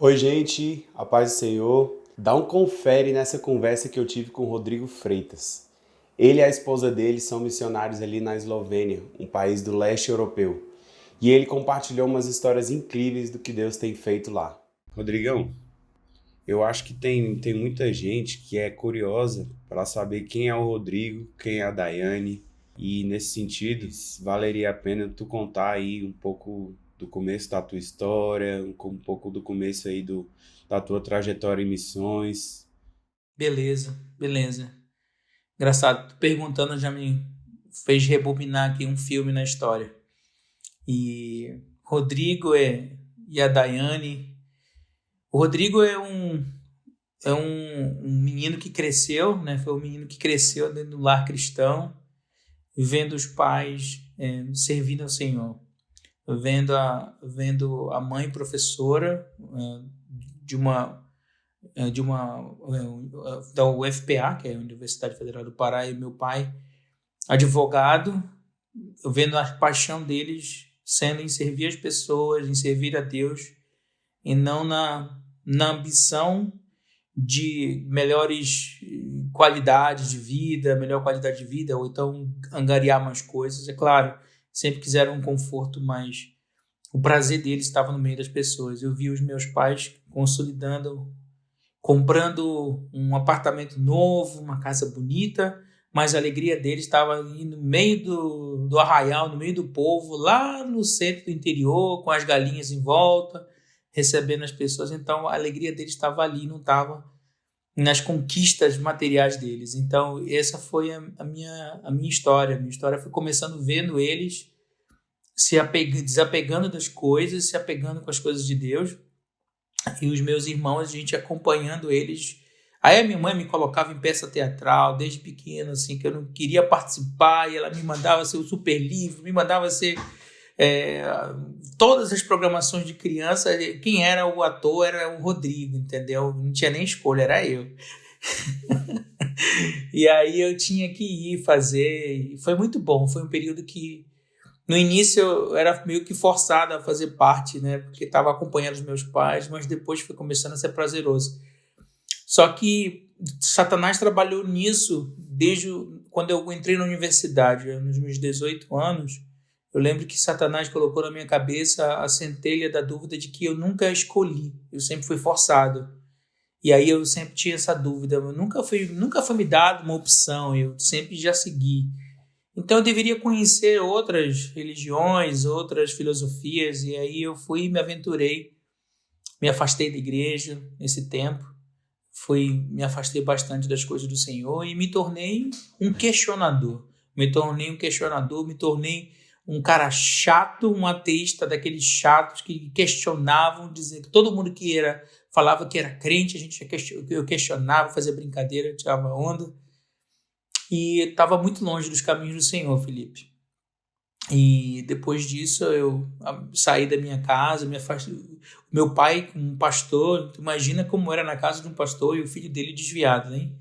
Oi, gente, a paz do Senhor. Dá um confere nessa conversa que eu tive com o Rodrigo Freitas. Ele e a esposa dele são missionários ali na Eslovênia, um país do leste europeu. E ele compartilhou umas histórias incríveis do que Deus tem feito lá. Rodrigão, eu acho que tem muita gente que é curiosa para saber quem é o Rodrigo, quem é a Daiane. E nesse sentido, valeria a pena tu contar aí um pouco do começo da tua história, um pouco do começo aí da tua trajetória em missões. Beleza, beleza. Engraçado, tu perguntando já me fez rebobinar aqui um filme na história. E Rodrigo e a Daiane. O Rodrigo é um menino que cresceu, né? Foi um menino que cresceu dentro do lar cristão, vendo os pais servindo ao Senhor, vendo a mãe professora de uma da UFPA, que é a Universidade Federal do Pará, e meu pai, advogado, vendo a paixão deles sendo em servir as pessoas, em servir a Deus, e não na ambição de melhores qualidades de vida, melhor qualidade de vida, ou então angariar mais coisas. É claro, sempre quiseram um conforto, mas o prazer deles estava no meio das pessoas. Eu vi os meus pais consolidando, comprando um apartamento novo, uma casa bonita, mas a alegria deles estava ali no meio do arraial, no meio do povo, lá no centro do interior, com as galinhas em volta, recebendo as pessoas. Então a alegria deles estava ali, não estava nas conquistas materiais deles. Então essa foi a minha história. A minha história foi começando vendo eles desapegando das coisas, se apegando com as coisas de Deus, e os meus irmãos, a gente acompanhando eles. Aí a minha mãe me colocava em peça teatral desde pequeno, assim, que eu não queria participar, e ela me mandava ser o super livro, me mandava ser é, todas as programações de criança. Quem era o ator era o Rodrigo, entendeu? Não tinha nem escolha, era eu. E aí eu tinha que ir fazer, e foi muito bom. Foi um período que no início eu era meio que forçado a fazer parte, né? Porque estava acompanhando os meus pais, mas depois foi começando a ser prazeroso. Só que Satanás trabalhou nisso desde quando eu entrei na universidade, nos meus 18 anos. Eu lembro que Satanás colocou na minha cabeça a centelha da dúvida de que eu nunca escolhi, eu sempre fui forçado. E aí eu sempre tinha essa dúvida, nunca foi me dado uma opção, eu sempre já segui. Então eu deveria conhecer outras religiões, outras filosofias, e aí eu fui e me aventurei, me afastei da igreja nesse tempo, me afastei bastante das coisas do Senhor e me tornei um questionador. Me tornei um cara chato, um ateísta daqueles chatos que questionavam, dizendo que todo mundo que falava que era crente, eu questionava, fazia brincadeira, tirava onda. E estava muito longe dos caminhos do Senhor, Felipe. E depois disso eu saí da minha casa, me afastei. Meu pai, um pastor, tu imagina como era na casa de um pastor e o filho dele desviado, né?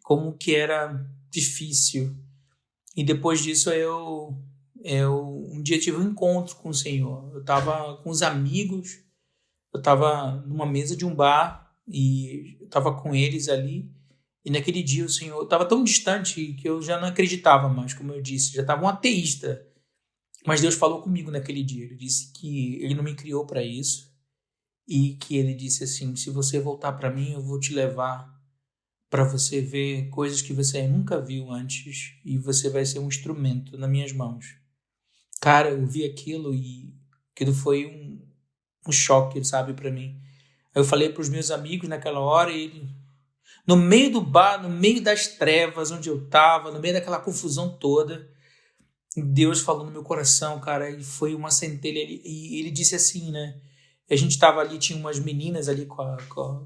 Como que era difícil. E depois disso eu um dia tive um encontro com o Senhor. Eu estava com os amigos, eu estava numa mesa de um bar e eu estava com eles ali. E naquele dia o Senhor estava tão distante que eu já não acreditava mais, como eu disse, já estava um ateísta. Mas Deus falou comigo naquele dia. Ele disse que Ele não me criou para isso e que Ele disse assim: se você voltar para mim, eu vou te levar para você ver coisas que você nunca viu antes e você vai ser um instrumento nas minhas mãos. Cara, eu vi aquilo e aquilo foi um choque, sabe, para mim. Aí eu falei para os meus amigos naquela hora e no meio do bar, no meio das trevas onde eu estava, no meio daquela confusão toda, Deus falou no meu coração, cara, e foi uma centelha. E ele disse assim, né? A gente tava ali, tinha umas meninas ali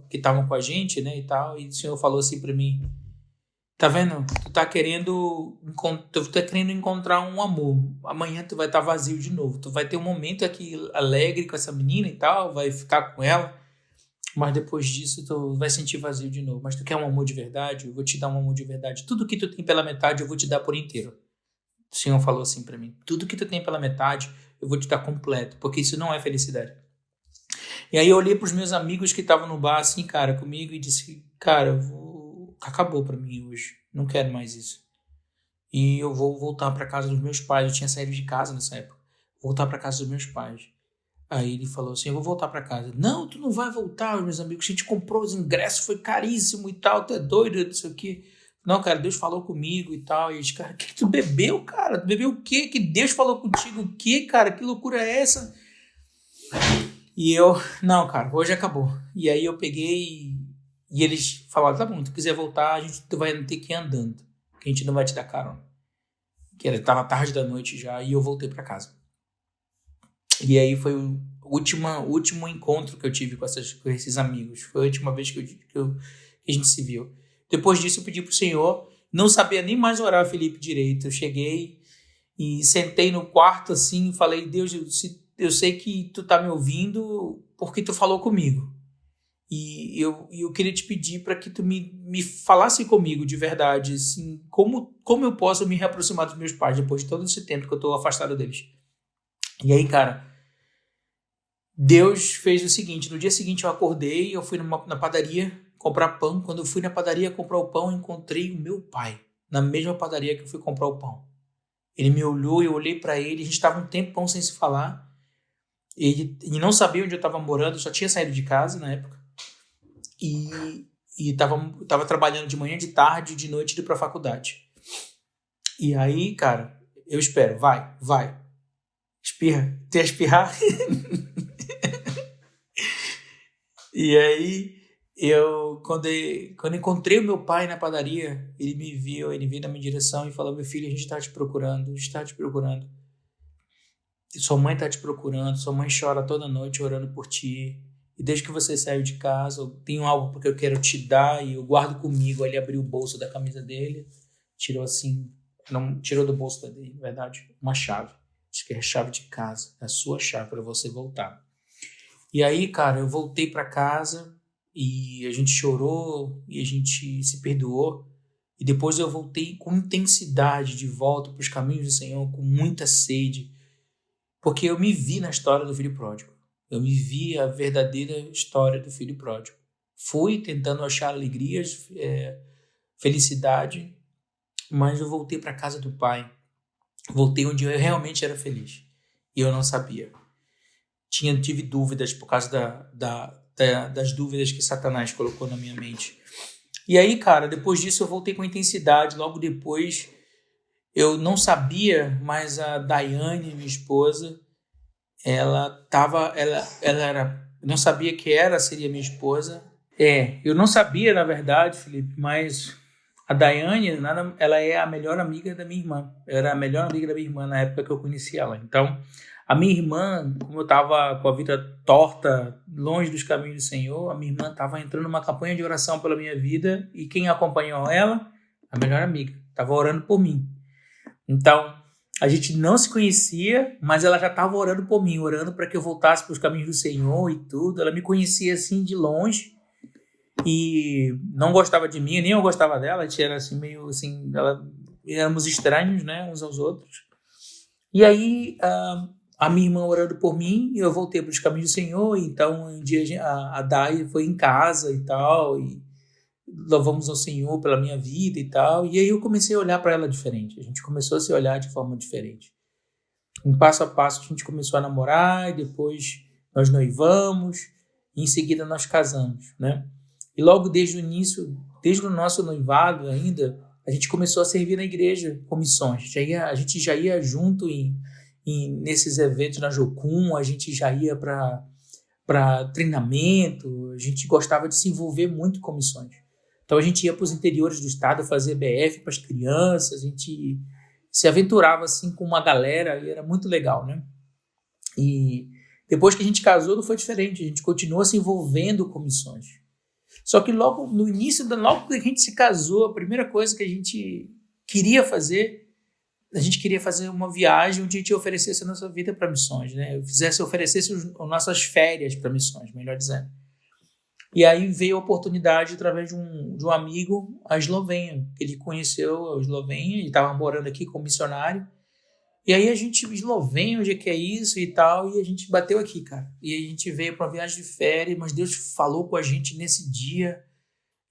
que estavam com a gente, né, e tal, e o Senhor falou assim para mim: tá vendo? Tu tá querendo encontrar um amor. Amanhã tu vai estar vazio de novo. Tu vai ter um momento aqui alegre com essa menina e tal, vai ficar com ela, mas depois disso tu vai sentir vazio de novo. Mas tu quer um amor de verdade? Eu vou te dar um amor de verdade. Tudo que tu tem pela metade eu vou te dar por inteiro. O Senhor falou assim para mim: tudo que tu tem pela metade eu vou te dar completo, porque isso não é felicidade. E aí eu olhei pros meus amigos que estavam no bar, assim, cara, comigo, e disse, cara, acabou pra mim hoje. Não quero mais isso. E eu vou voltar pra casa dos meus pais. Eu tinha saído de casa nessa época. Voltar pra casa dos meus pais. Aí ele falou assim, eu vou voltar pra casa. Não, tu não vai voltar, os meus amigos. A gente comprou os ingressos, foi caríssimo e tal. Tu é doido, não sei o quê. Não, cara, Deus falou comigo e tal. E eles, cara, que tu bebeu, cara? Tu bebeu o quê? Que Deus falou contigo o quê, cara? Que loucura é essa? E eu, não, cara, hoje acabou. E aí eu peguei e eles falaram, tá bom, se tu quiser voltar, tu vai ter que ir andando. Que a gente não vai te dar carona. Tava tarde da noite já e eu voltei pra casa. E aí foi o último encontro que eu tive com esses amigos. Foi a última vez que a gente se viu. Depois disso eu pedi pro Senhor, não sabia nem mais orar, Felipe, direito. Eu cheguei e sentei no quarto assim e falei, Deus, eu sei que tu tá me ouvindo porque tu falou comigo. E eu queria te pedir para que tu me falasse comigo de verdade, assim, como eu posso me reaproximar dos meus pais depois de todo esse tempo que eu tô afastado deles. E aí, cara, Deus fez o seguinte, no dia seguinte eu acordei, eu fui na padaria comprar pão. Quando eu fui na padaria comprar o pão, eu encontrei o meu pai, na mesma padaria que eu fui comprar o pão. Ele me olhou, eu olhei para ele, a gente estava um tempão sem se falar. Ele não sabia onde eu estava morando, eu só tinha saído de casa na época. E tava trabalhando de manhã, de tarde, de noite, indo pra faculdade. E aí, cara, eu espero, vai, espirra, tem a espirrar. E aí, quando encontrei o meu pai na padaria, ele me viu, ele veio na minha direção e falou, meu filho, a gente está te procurando. Sua mãe está te procurando, sua mãe chora toda noite orando por ti. E desde que você saiu de casa, eu tenho algo porque eu quero te dar e eu guardo comigo. Aí ele abriu o bolso da camisa dele, tirou assim, não tirou do bolso dele, na verdade, uma chave. Acho que é a chave de casa, é a sua chave para você voltar. E aí, cara, eu voltei para casa e a gente chorou e a gente se perdoou. E depois eu voltei com intensidade de volta para os caminhos do Senhor, com muita sede, porque eu me vi na história do filho pródigo. Eu me vi a verdadeira história do filho pródigo. Fui tentando achar alegrias, felicidade, mas eu voltei para a casa do pai. Voltei onde eu realmente era feliz. E eu não sabia. Tive dúvidas por causa das dúvidas que Satanás colocou na minha mente. E aí, cara, depois disso eu voltei com intensidade. Logo depois, eu não sabia, mas a Daiane, minha esposa, ela era, eu não sabia que seria minha esposa. Eu não sabia, na verdade, Felipe, mas a Daiane, ela é a melhor amiga da minha irmã. Eu era a melhor amiga da minha irmã na época que eu conheci ela. Então, a minha irmã, como eu estava com a vida torta, longe dos caminhos do Senhor, a minha irmã estava entrando numa campanha de oração pela minha vida e quem acompanhou ela? A melhor amiga. Estava orando por mim. Então, a gente não se conhecia, mas ela já estava orando por mim, orando para que eu voltasse para os caminhos do Senhor e tudo. Ela me conhecia assim de longe e não gostava de mim, nem eu gostava dela. A gente era assim, meio assim, éramos estranhos, né, uns aos outros. E aí, a minha irmã orando por mim, e eu voltei para os caminhos do Senhor. Então, um dia a Dai foi em casa e tal, e louvamos ao Senhor pela minha vida e tal. E aí eu comecei a olhar para ela diferente. A gente começou a se olhar de forma diferente. Um passo a passo a gente começou a namorar, e depois nós noivamos, e em seguida nós casamos, né? E logo desde o início, desde o nosso noivado ainda, a gente começou a servir na igreja com missões. A gente já ia junto nesses eventos na Jocum, a gente já ia para treinamento, a gente gostava de se envolver muito com missões. Então a gente ia para os interiores do estado fazer BF para as crianças, a gente se aventurava assim com uma galera e era muito legal, né? E depois que a gente casou não foi diferente, a gente continuou se envolvendo com missões. Só que logo no início, logo que a gente se casou, a primeira coisa que a gente queria fazer uma viagem onde a gente oferecesse a nossa vida para missões, né? Oferecesse as nossas férias para missões, melhor dizendo. E aí veio a oportunidade, através de um amigo, a Eslovênia. Ele conheceu a Eslovênia, ele estava morando aqui como missionário, E aí a gente, Eslovênia, onde é que é isso e tal, e a gente bateu aqui, cara. E a gente veio para uma viagem de férias, mas Deus falou com a gente nesse dia.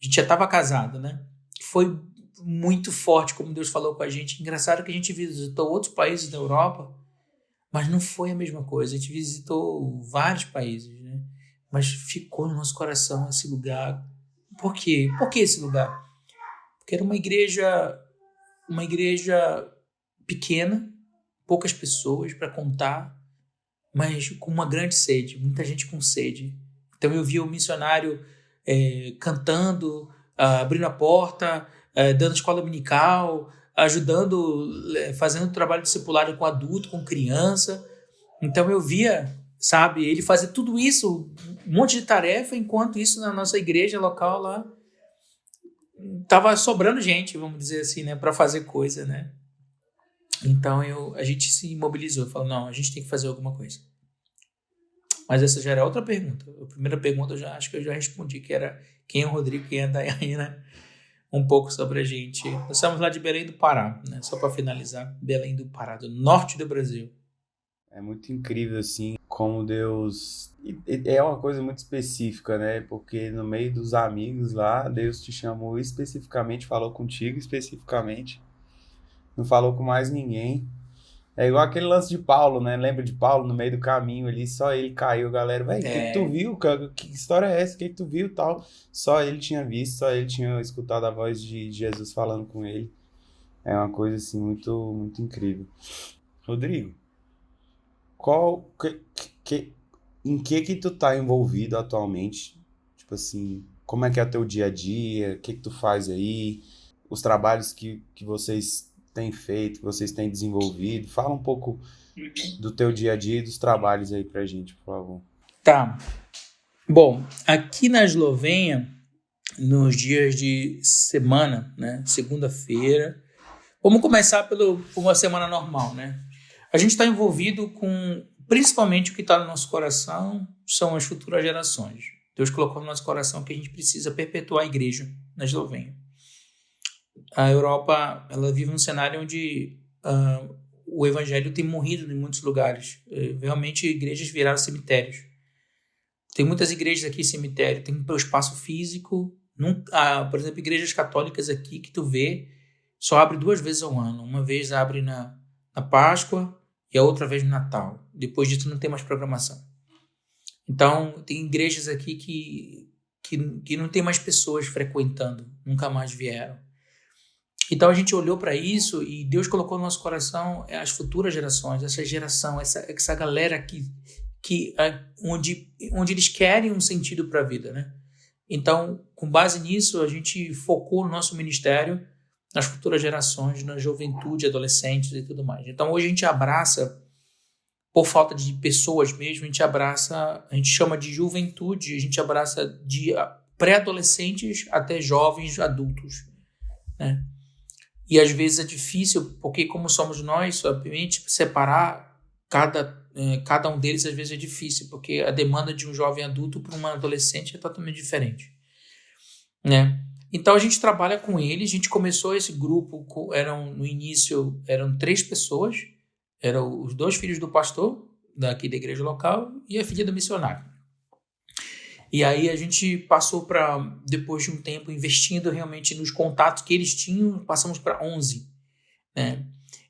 A gente já estava casado, né? Foi muito forte como Deus falou com a gente. Engraçado que a gente visitou outros países da Europa, mas não foi a mesma coisa. A gente visitou vários países, né? Mas ficou no nosso coração esse lugar. Por quê? Por que esse lugar? Porque era uma igreja pequena, poucas pessoas para contar, mas com uma grande sede, muita gente com sede. Então eu via o missionário cantando, abrindo a porta, dando escola dominical, ajudando, fazendo trabalho discipulário com adulto, com criança. Então eu via, sabe, ele fazer tudo isso, um monte de tarefa, enquanto isso na nossa igreja local lá tava sobrando gente, vamos dizer assim, né, para fazer coisa, né? Então a gente se mobilizou, falou, não, a gente tem que fazer alguma coisa. Mas essa já era outra pergunta. A primeira pergunta acho que eu já respondi, que era quem é o Rodrigo, quem é a Daiane, um pouco sobre a gente. Nós estamos lá de Belém do Pará, né? Só para finalizar, Belém do Pará, do norte do Brasil. É muito incrível, assim, como Deus... É uma coisa muito específica, né? Porque no meio dos amigos lá, Deus te chamou especificamente, falou contigo especificamente. Não falou com mais ninguém. É igual aquele lance de Paulo, né? Lembra de Paulo no meio do caminho ali, só ele caiu, galera. Véi, o que tu viu, cara? Que história é essa? O que tu viu tal? Só ele tinha visto, só ele tinha escutado a voz de Jesus falando com ele. É uma coisa, assim, muito, muito incrível. Rodrigo, em que tu tá envolvido atualmente? Tipo assim, como é que é o teu dia a dia? O que tu faz aí? Os trabalhos que vocês têm feito, que vocês têm desenvolvido? Fala um pouco do teu dia a dia e dos trabalhos aí pra gente, por favor. Tá. Bom, aqui na Eslovênia, nos dias de semana, né, segunda-feira, vamos começar por uma semana normal, né? A gente está envolvido com, principalmente o que está no nosso coração, são as futuras gerações. Deus colocou no nosso coração que a gente precisa perpetuar a igreja na Eslovênia. A Europa, ela vive um cenário onde o evangelho tem morrido em muitos lugares. Realmente, igrejas viraram cemitérios. Tem muitas igrejas aqui cemitério, tem um espaço físico. Por exemplo, igrejas católicas aqui que tu vê só abre 2 vezes ao ano. Uma vez abre na Páscoa e a outra vez no Natal. Depois disso não tem mais programação. Então, tem igrejas aqui que não tem mais pessoas frequentando, nunca mais vieram. Então a gente olhou para isso e Deus colocou no nosso coração as futuras gerações, essa geração, essa galera onde eles querem um sentido para a vida, né? Então, com base nisso, a gente focou no nosso ministério nas futuras gerações, na juventude, adolescentes e tudo mais. Então, hoje a gente abraça, por falta de pessoas mesmo, a gente chama de juventude, a gente abraça de pré-adolescentes até jovens adultos, né? E às vezes é difícil, porque como somos nós, obviamente, separar cada um deles às vezes é difícil, porque a demanda de um jovem adulto para um adolescente é totalmente diferente, né? Então a gente trabalha com eles, a gente começou esse grupo, no início eram 3 pessoas, eram os 2 filhos do pastor, daqui da igreja local, e a filha do missionário. E aí a gente passou para, depois de um tempo investindo realmente nos contatos que eles tinham, passamos para 11, né?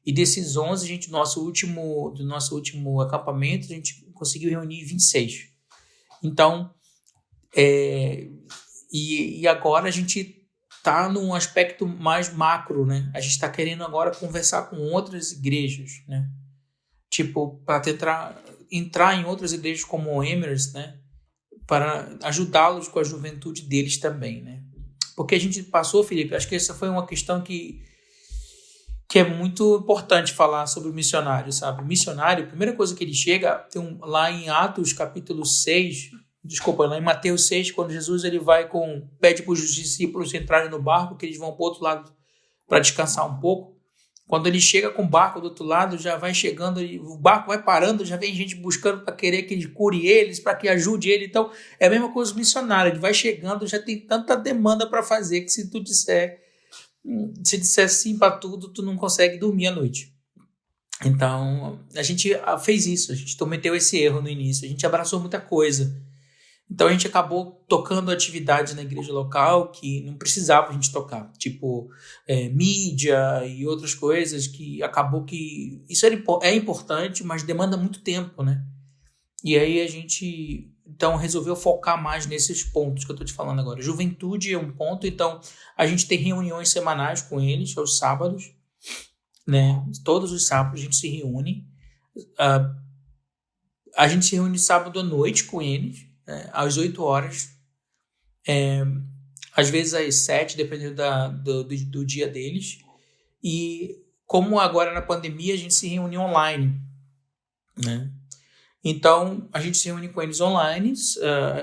E desses 11, do nosso último acampamento, a gente conseguiu reunir 26. Então, e agora a gente está num aspecto mais macro, né? A gente está querendo agora conversar com outras igrejas, né? Tipo, para tentar entrar em outras igrejas como o Emirates, né? Para ajudá-los com a juventude deles também, né? Porque a gente passou, Felipe, acho que essa foi uma questão que é muito importante falar sobre o missionário, sabe? O missionário, a primeira coisa que ele chega, lá em Atos capítulo 6, lá em Mateus 6, quando Jesus ele pede para os discípulos entrarem no barco, que eles vão para o outro lado para descansar um pouco. Quando ele chega com o barco do outro lado, já vai chegando, o barco vai parando, já vem gente buscando para querer que ele cure eles, para que ajude ele. Então, é a mesma coisa o missionário, ele vai chegando, já tem tanta demanda para fazer que se disser sim para tudo, tu não consegue dormir à noite. Então, a gente fez isso, a gente cometeu esse erro no início, a gente abraçou muita coisa. Então, a gente acabou tocando atividades na igreja local que não precisava a gente tocar, tipo mídia e outras coisas, que acabou que isso é importante, mas demanda muito tempo, né? E aí a gente, então, resolveu focar mais nesses pontos que eu estou te falando agora. Juventude é um ponto, então a gente tem reuniões semanais com eles, aos sábados, né? Todos os sábados a gente se reúne. A gente se reúne sábado à noite com eles, né? Às 8 horas, às vezes às 7, dependendo do dia deles. E como agora na pandemia a gente se reúne online, né? Então a gente se reúne com eles online,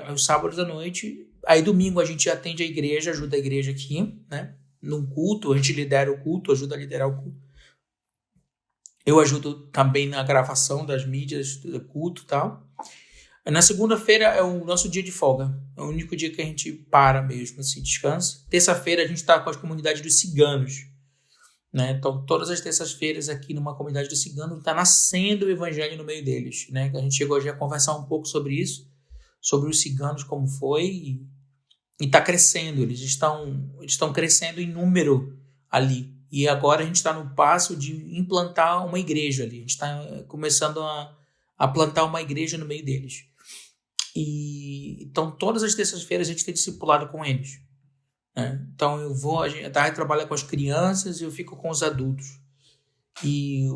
aos sábados à noite. Aí domingo a gente atende a igreja, ajuda a igreja aqui, né? Num culto, a gente lidera o culto, ajuda a liderar o culto. Eu ajudo também na gravação das mídias do culto e tal. Na segunda-feira é o nosso dia de folga. É o único dia que a gente para mesmo, assim, descansa. Terça-feira a gente está com as comunidades dos ciganos, né? Então, todas as terças-feiras aqui numa comunidade dos ciganos está nascendo o evangelho no meio deles, né? A gente chegou já a conversar um pouco sobre isso, sobre os ciganos, como foi, e está crescendo. Eles estão crescendo em número ali. E agora a gente está no passo de implantar uma igreja ali. A gente está começando a plantar uma igreja no meio deles. E então, todas as terças-feiras a gente tem discipulado com eles, né? Então, a gente trabalha com as crianças e eu fico com os adultos. E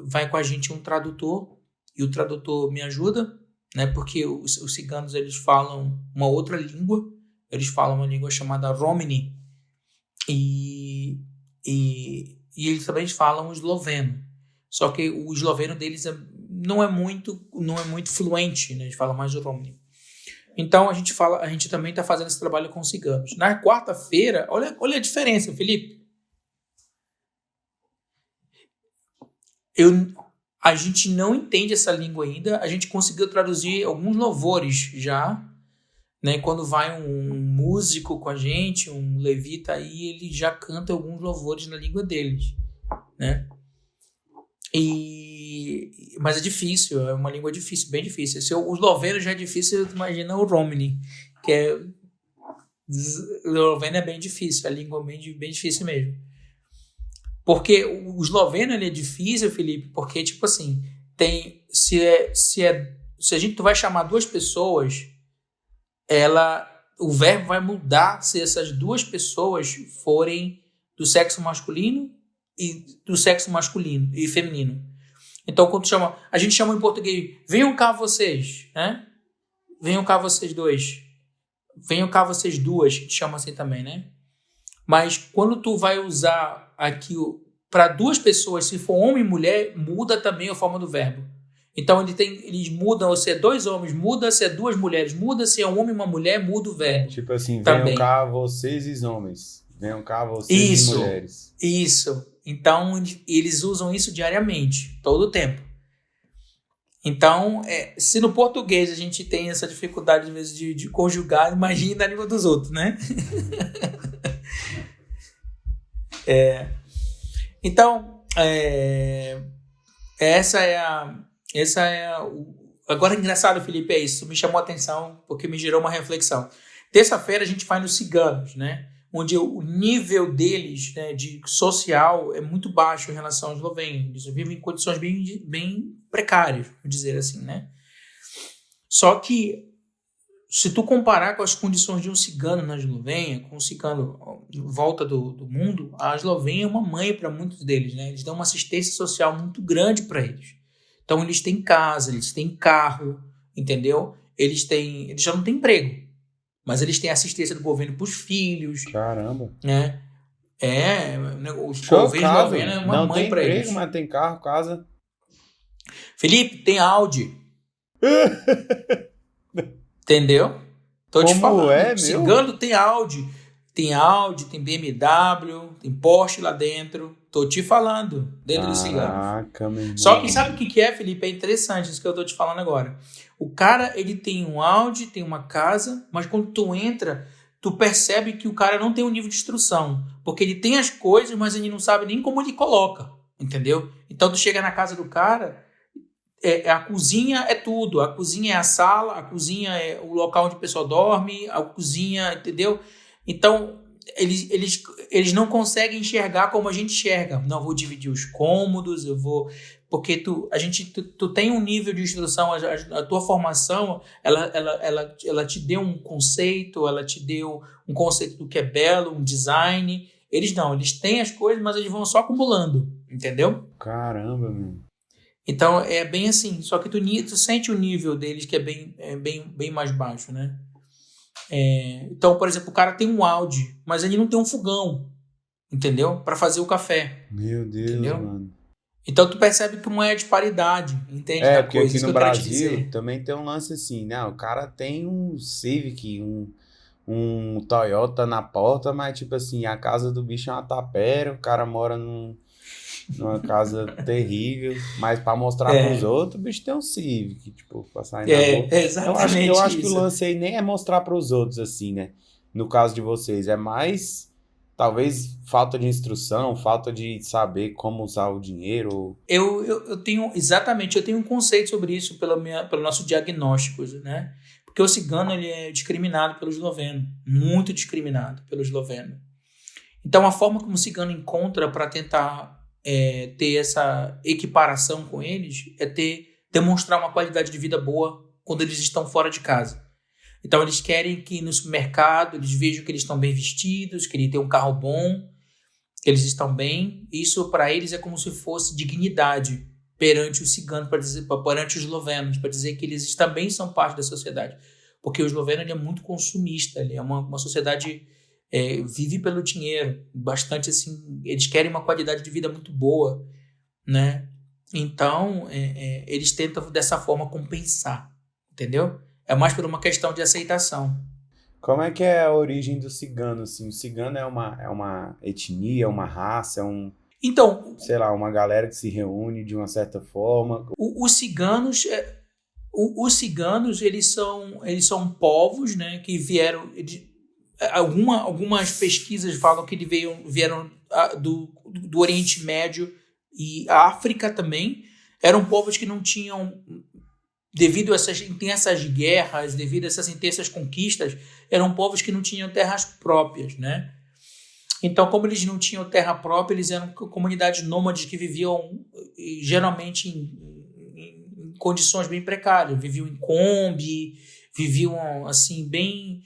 vai com a gente um tradutor, e o tradutor me ajuda, né? Porque os ciganos, eles falam uma outra língua. Eles falam uma língua chamada Romani. E eles também falam o esloveno. Só que o esloveno deles não é muito fluente, né? Eles falam mais o Romani. Então a gente também está fazendo esse trabalho com os ciganos. Na quarta-feira, olha a diferença, Felipe. A gente não entende essa língua ainda. A gente conseguiu traduzir alguns louvores já, né? Quando vai um músico com a gente, um levita aí, ele já canta alguns louvores na língua deles, né? Mas é difícil, é uma língua difícil, bem difícil. Se o esloveno já é difícil, imagina o Romani, o esloveno é bem difícil, a língua é bem difícil mesmo. Porque o esloveno, ele é difícil, Felipe, porque, tipo assim, se a gente vai chamar duas pessoas, o verbo vai mudar se essas duas pessoas forem do sexo masculino e feminino. Então, quando a gente chama em português, venham cá vocês, né? Venham cá vocês dois. Venham cá vocês duas, a gente chama assim também, né? Mas quando tu vai usar aqui para duas pessoas, se for homem e mulher, muda também a forma do verbo. Então, eles mudam, se é dois homens, muda, se é duas mulheres, muda, se é um homem e uma mulher, muda o verbo. Tipo assim, também. Venham cá vocês e homens. Venham cá vocês e mulheres. Isso. Então, eles usam isso diariamente, todo o tempo. Então, se no português a gente tem essa dificuldade, às vezes, de conjugar, imagine na língua dos outros, né? Então, agora, engraçado, Felipe, é isso. Me chamou a atenção porque me gerou uma reflexão. Terça-feira a gente vai nos ciganos, né? Onde o nível deles, né, de social é muito baixo em relação aos eslovenos. Eles vivem em condições bem precárias, vou dizer assim, né? Só que, se tu comparar com as condições de um cigano na Eslovênia, com um cigano em volta do mundo, a Eslovênia é uma mãe para muitos deles, né? Eles dão uma assistência social muito grande para eles. Então, eles têm casa, eles têm carro, entendeu? Eles já não têm emprego, mas eles têm assistência do governo para os filhos. Caramba. Né? O governo esloveno é uma mãe para eles. Não tem emprego, mas tem carro, casa. Felipe, tem Audi. Entendeu? Tô te falando. O cigano tem Audi. Tem Audi, tem BMW, tem Porsche lá dentro. Tô te falando. Dentro do cigano. Caraca, meu irmão. Só que sabe o que é, Felipe? É interessante isso que eu tô te falando agora. O cara, ele tem um Audi, tem uma casa, mas quando tu entra, tu percebe que o cara não tem um nível de instrução. Porque ele tem as coisas, mas ele não sabe nem como ele coloca. entendeu? Então tu chega na casa do cara, a cozinha é tudo, a cozinha é a sala, a cozinha é o local onde a pessoa dorme, a cozinha, entendeu? Então eles não conseguem enxergar como a gente enxerga. Não, vou dividir os cômodos, eu vou... Porque tu tem um nível de instrução, a tua formação, ela te deu um conceito, ela te deu um conceito do que é belo, um design. Eles não, eles têm as coisas, mas eles vão só acumulando, entendeu? Caramba, meu. Então é bem assim, só que tu sente o nível deles que é bem mais baixo, né? Então, por exemplo, o cara tem um Audi, mas ele não tem um fogão, entendeu? Para fazer o café. Meu Deus, entendeu? mano. Então tu percebe que não é a disparidade, entende? Porque aqui no Brasil também tem um lance assim, né? O cara tem um Civic, um Toyota na porta, mas tipo assim, a casa do bicho é uma tapera, o cara mora numa casa terrível, mas pra mostrar pros outros, o bicho tem um Civic, tipo, pra sair na rua. Exatamente Eu acho que o isso. lance aí nem é mostrar pros outros, assim, né? No caso de vocês, é mais, talvez, falta de instrução, falta de saber como usar o dinheiro. Eu tenho um conceito sobre isso pelo nosso diagnóstico, né? Porque o cigano, ele é discriminado pelo esloveno, muito discriminado pelo esloveno. Então, a forma como o cigano encontra para tentar ter essa equiparação com eles é demonstrar uma qualidade de vida boa quando eles estão fora de casa. Então, eles querem que no supermercado eles vejam que eles estão bem vestidos, que eles têm um carro bom, que eles estão bem. Isso, para eles, é como se fosse dignidade perante o cigano, perante os eslovenos, para dizer que eles também são parte da sociedade. Porque o esloveno, ele é muito consumista, ele é uma sociedade... vive pelo dinheiro, bastante assim, eles querem uma qualidade de vida muito boa, né? Então, eles tentam dessa forma compensar, entendeu? É mais por uma questão de aceitação. Como é que é a origem do cigano, assim? O cigano é uma etnia, uma raça, então, sei lá, uma galera que se reúne de uma certa forma? Os ciganos, eles são povos, né, que vieram... Algumas pesquisas falam que eles vieram do Oriente Médio e África também. Eram povos que não tinham, devido a essas guerras, devido a essas intensas conquistas, eram povos que não tinham terras próprias, né? Então, como eles não tinham terra própria, eles eram comunidades nômades que viviam geralmente em condições bem precárias. Viviam em Kombi, viviam assim bem...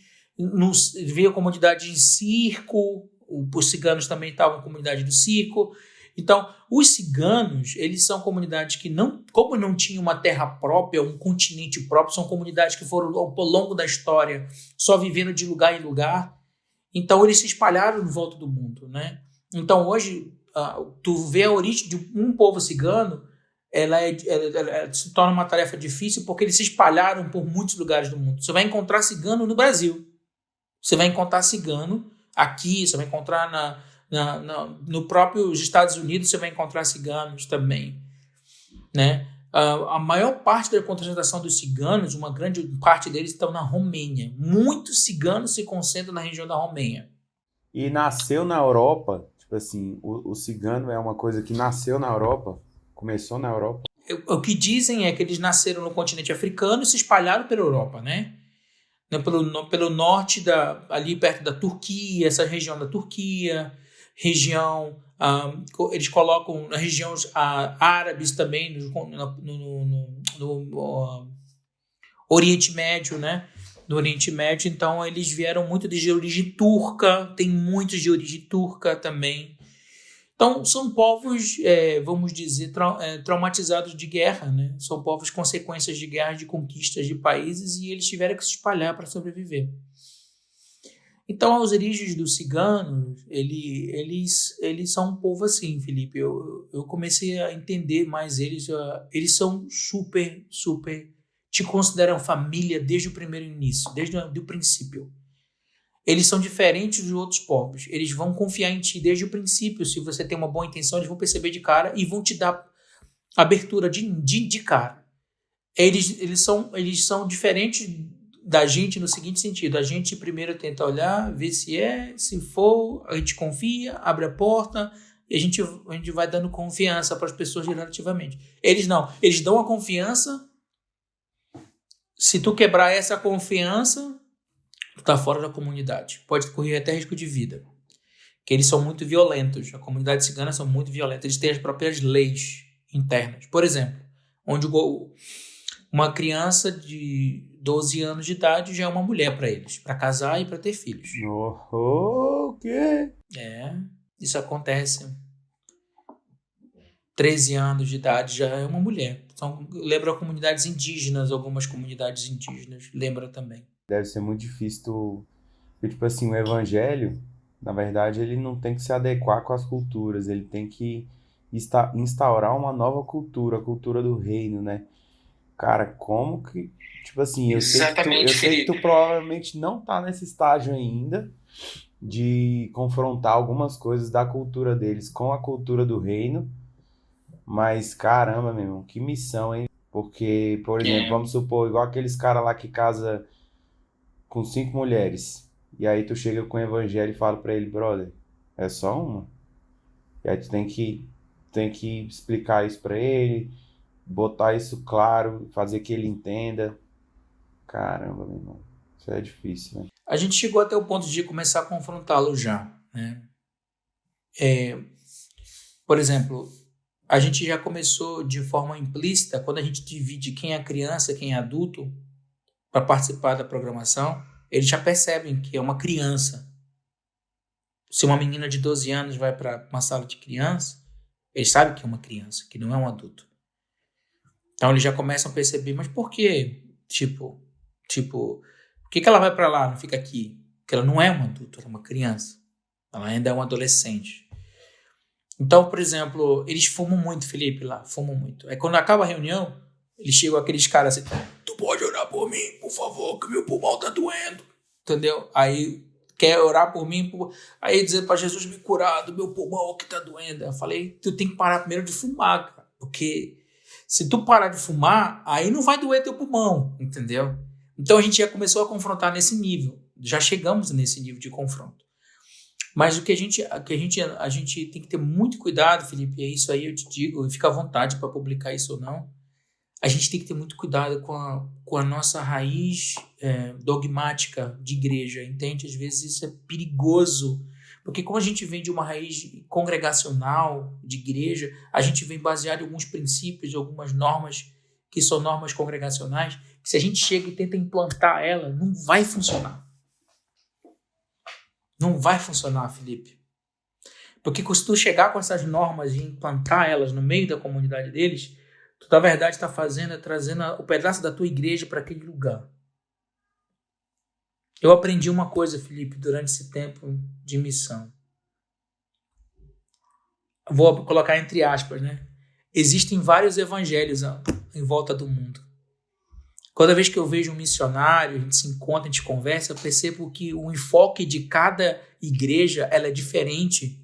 Via comunidade em circo, os ciganos também estavam em comunidade do circo. Então, os ciganos, eles são comunidades que, como não tinham uma terra própria, um continente próprio, são comunidades que foram, ao longo da história, só vivendo de lugar em lugar. Então, eles se espalharam em volta do mundo, né? Então, hoje, tu vê a origem de um povo cigano, ela se torna uma tarefa difícil porque eles se espalharam por muitos lugares do mundo. Você vai encontrar cigano no Brasil. Você vai encontrar cigano aqui, você vai encontrar no próprio Estados Unidos, você vai encontrar ciganos também, né? A maior parte da concentração dos ciganos, uma grande parte deles estão na Romênia. Muitos ciganos se concentram na região da Romênia. E nasceu na Europa, tipo assim, o cigano é uma coisa que nasceu na Europa, começou na Europa. O que dizem é que eles nasceram no continente africano e se espalharam pela Europa, né? Pelo norte, ali perto da Turquia, essa região da Turquia, eles colocam na região árabes também, no Oriente Médio, né? No Oriente Médio, então eles vieram muito de origem turca, tem muitos de origem turca também. Então, são povos, vamos dizer, traumatizados de guerra, né? São povos consequências de guerras, de conquistas de países, e eles tiveram que se espalhar para sobreviver. Então, as origens dos ciganos, eles são um povo assim, Felipe. Eu comecei a entender mais eles. Eles são super, te consideram família desde o primeiro início, desde o princípio. Eles são diferentes dos outros povos. Eles vão confiar em ti desde o princípio. Se você tem uma boa intenção, eles vão perceber de cara e vão te dar abertura de cara. Eles são diferentes da gente no seguinte sentido. A gente primeiro tenta olhar, ver se for, a gente confia, abre a porta e a gente vai dando confiança para as pessoas gradativamente. Eles não, eles dão a confiança. Se tu quebrar essa confiança, tu tá fora da comunidade. Pode correr até risco de vida. Que eles são muito violentos. A comunidade cigana são muito violentos. Eles têm as próprias leis internas. Por exemplo, onde uma criança de 12 anos de idade já é uma mulher para eles, para casar e para ter filhos. O quê? Isso acontece. 13 anos de idade já é uma mulher. Então, lembra comunidades indígenas, algumas comunidades indígenas, lembra também. Deve ser muito difícil tipo assim, o evangelho, na verdade, ele não tem que se adequar com as culturas, ele tem que instaurar uma nova cultura, a cultura do reino, né? Cara, como que... Tipo assim, eu sei que tu provavelmente não tá nesse estágio ainda de confrontar algumas coisas da cultura deles com a cultura do reino, mas caramba, meu irmão, que missão, hein? Porque, por exemplo, vamos supor, igual aqueles caras lá que casa com 5 mulheres, e aí tu chega com o evangelho e fala pra ele, brother, é só uma. E aí tu tem que explicar isso pra ele, botar isso claro, fazer que ele entenda. Caramba, meu irmão, isso é difícil, né? A gente chegou até o ponto de começar a confrontá-lo já, né? Por exemplo, a gente já começou de forma implícita, quando a gente divide quem é criança, quem é adulto, para participar da programação, eles já percebem que é uma criança. Se uma menina de 12 anos vai para uma sala de criança, eles sabem que é uma criança, que não é um adulto. Então eles já começam a perceber, mas por quê? Tipo, por que ela vai para lá, não fica aqui? Porque ela não é um adulto, ela é uma criança. Ela ainda é um adolescente. Então, por exemplo, eles fumam muito, Felipe, lá, fumam muito. Aí quando acaba a reunião, eles chegam aqueles caras assim, tu pode orar por mim, por favor, que meu pulmão tá doendo. Entendeu? Aí quer orar por mim, aí dizer para Jesus me curar do meu pulmão que tá doendo. Eu falei, tu tem que parar primeiro de fumar, cara, porque se tu parar de fumar, aí não vai doer teu pulmão, entendeu? Então a gente já começou a confrontar nesse nível, já chegamos nesse nível de confronto. Mas o que a gente tem que ter muito cuidado, Felipe, é isso aí eu te digo, e fica à vontade para publicar isso ou não. A gente tem que ter muito cuidado com a nossa raiz dogmática de igreja, entende? Às vezes isso é perigoso, porque como a gente vem de uma raiz congregacional de igreja, a gente vem baseado em alguns princípios, algumas normas que são normas congregacionais, que se a gente chega e tenta implantar ela, não vai funcionar. Não vai funcionar, Felipe. Porque se tu chegar com essas normas e implantar elas no meio da comunidade deles, tu, na verdade, está trazendo o pedaço da tua igreja para aquele lugar. Eu aprendi uma coisa, Felipe, durante esse tempo de missão. Vou colocar entre aspas, né? Existem vários evangelhos em volta do mundo. Toda vez que eu vejo um missionário, a gente se encontra, a gente conversa, eu percebo que o enfoque de cada igreja ela é diferente.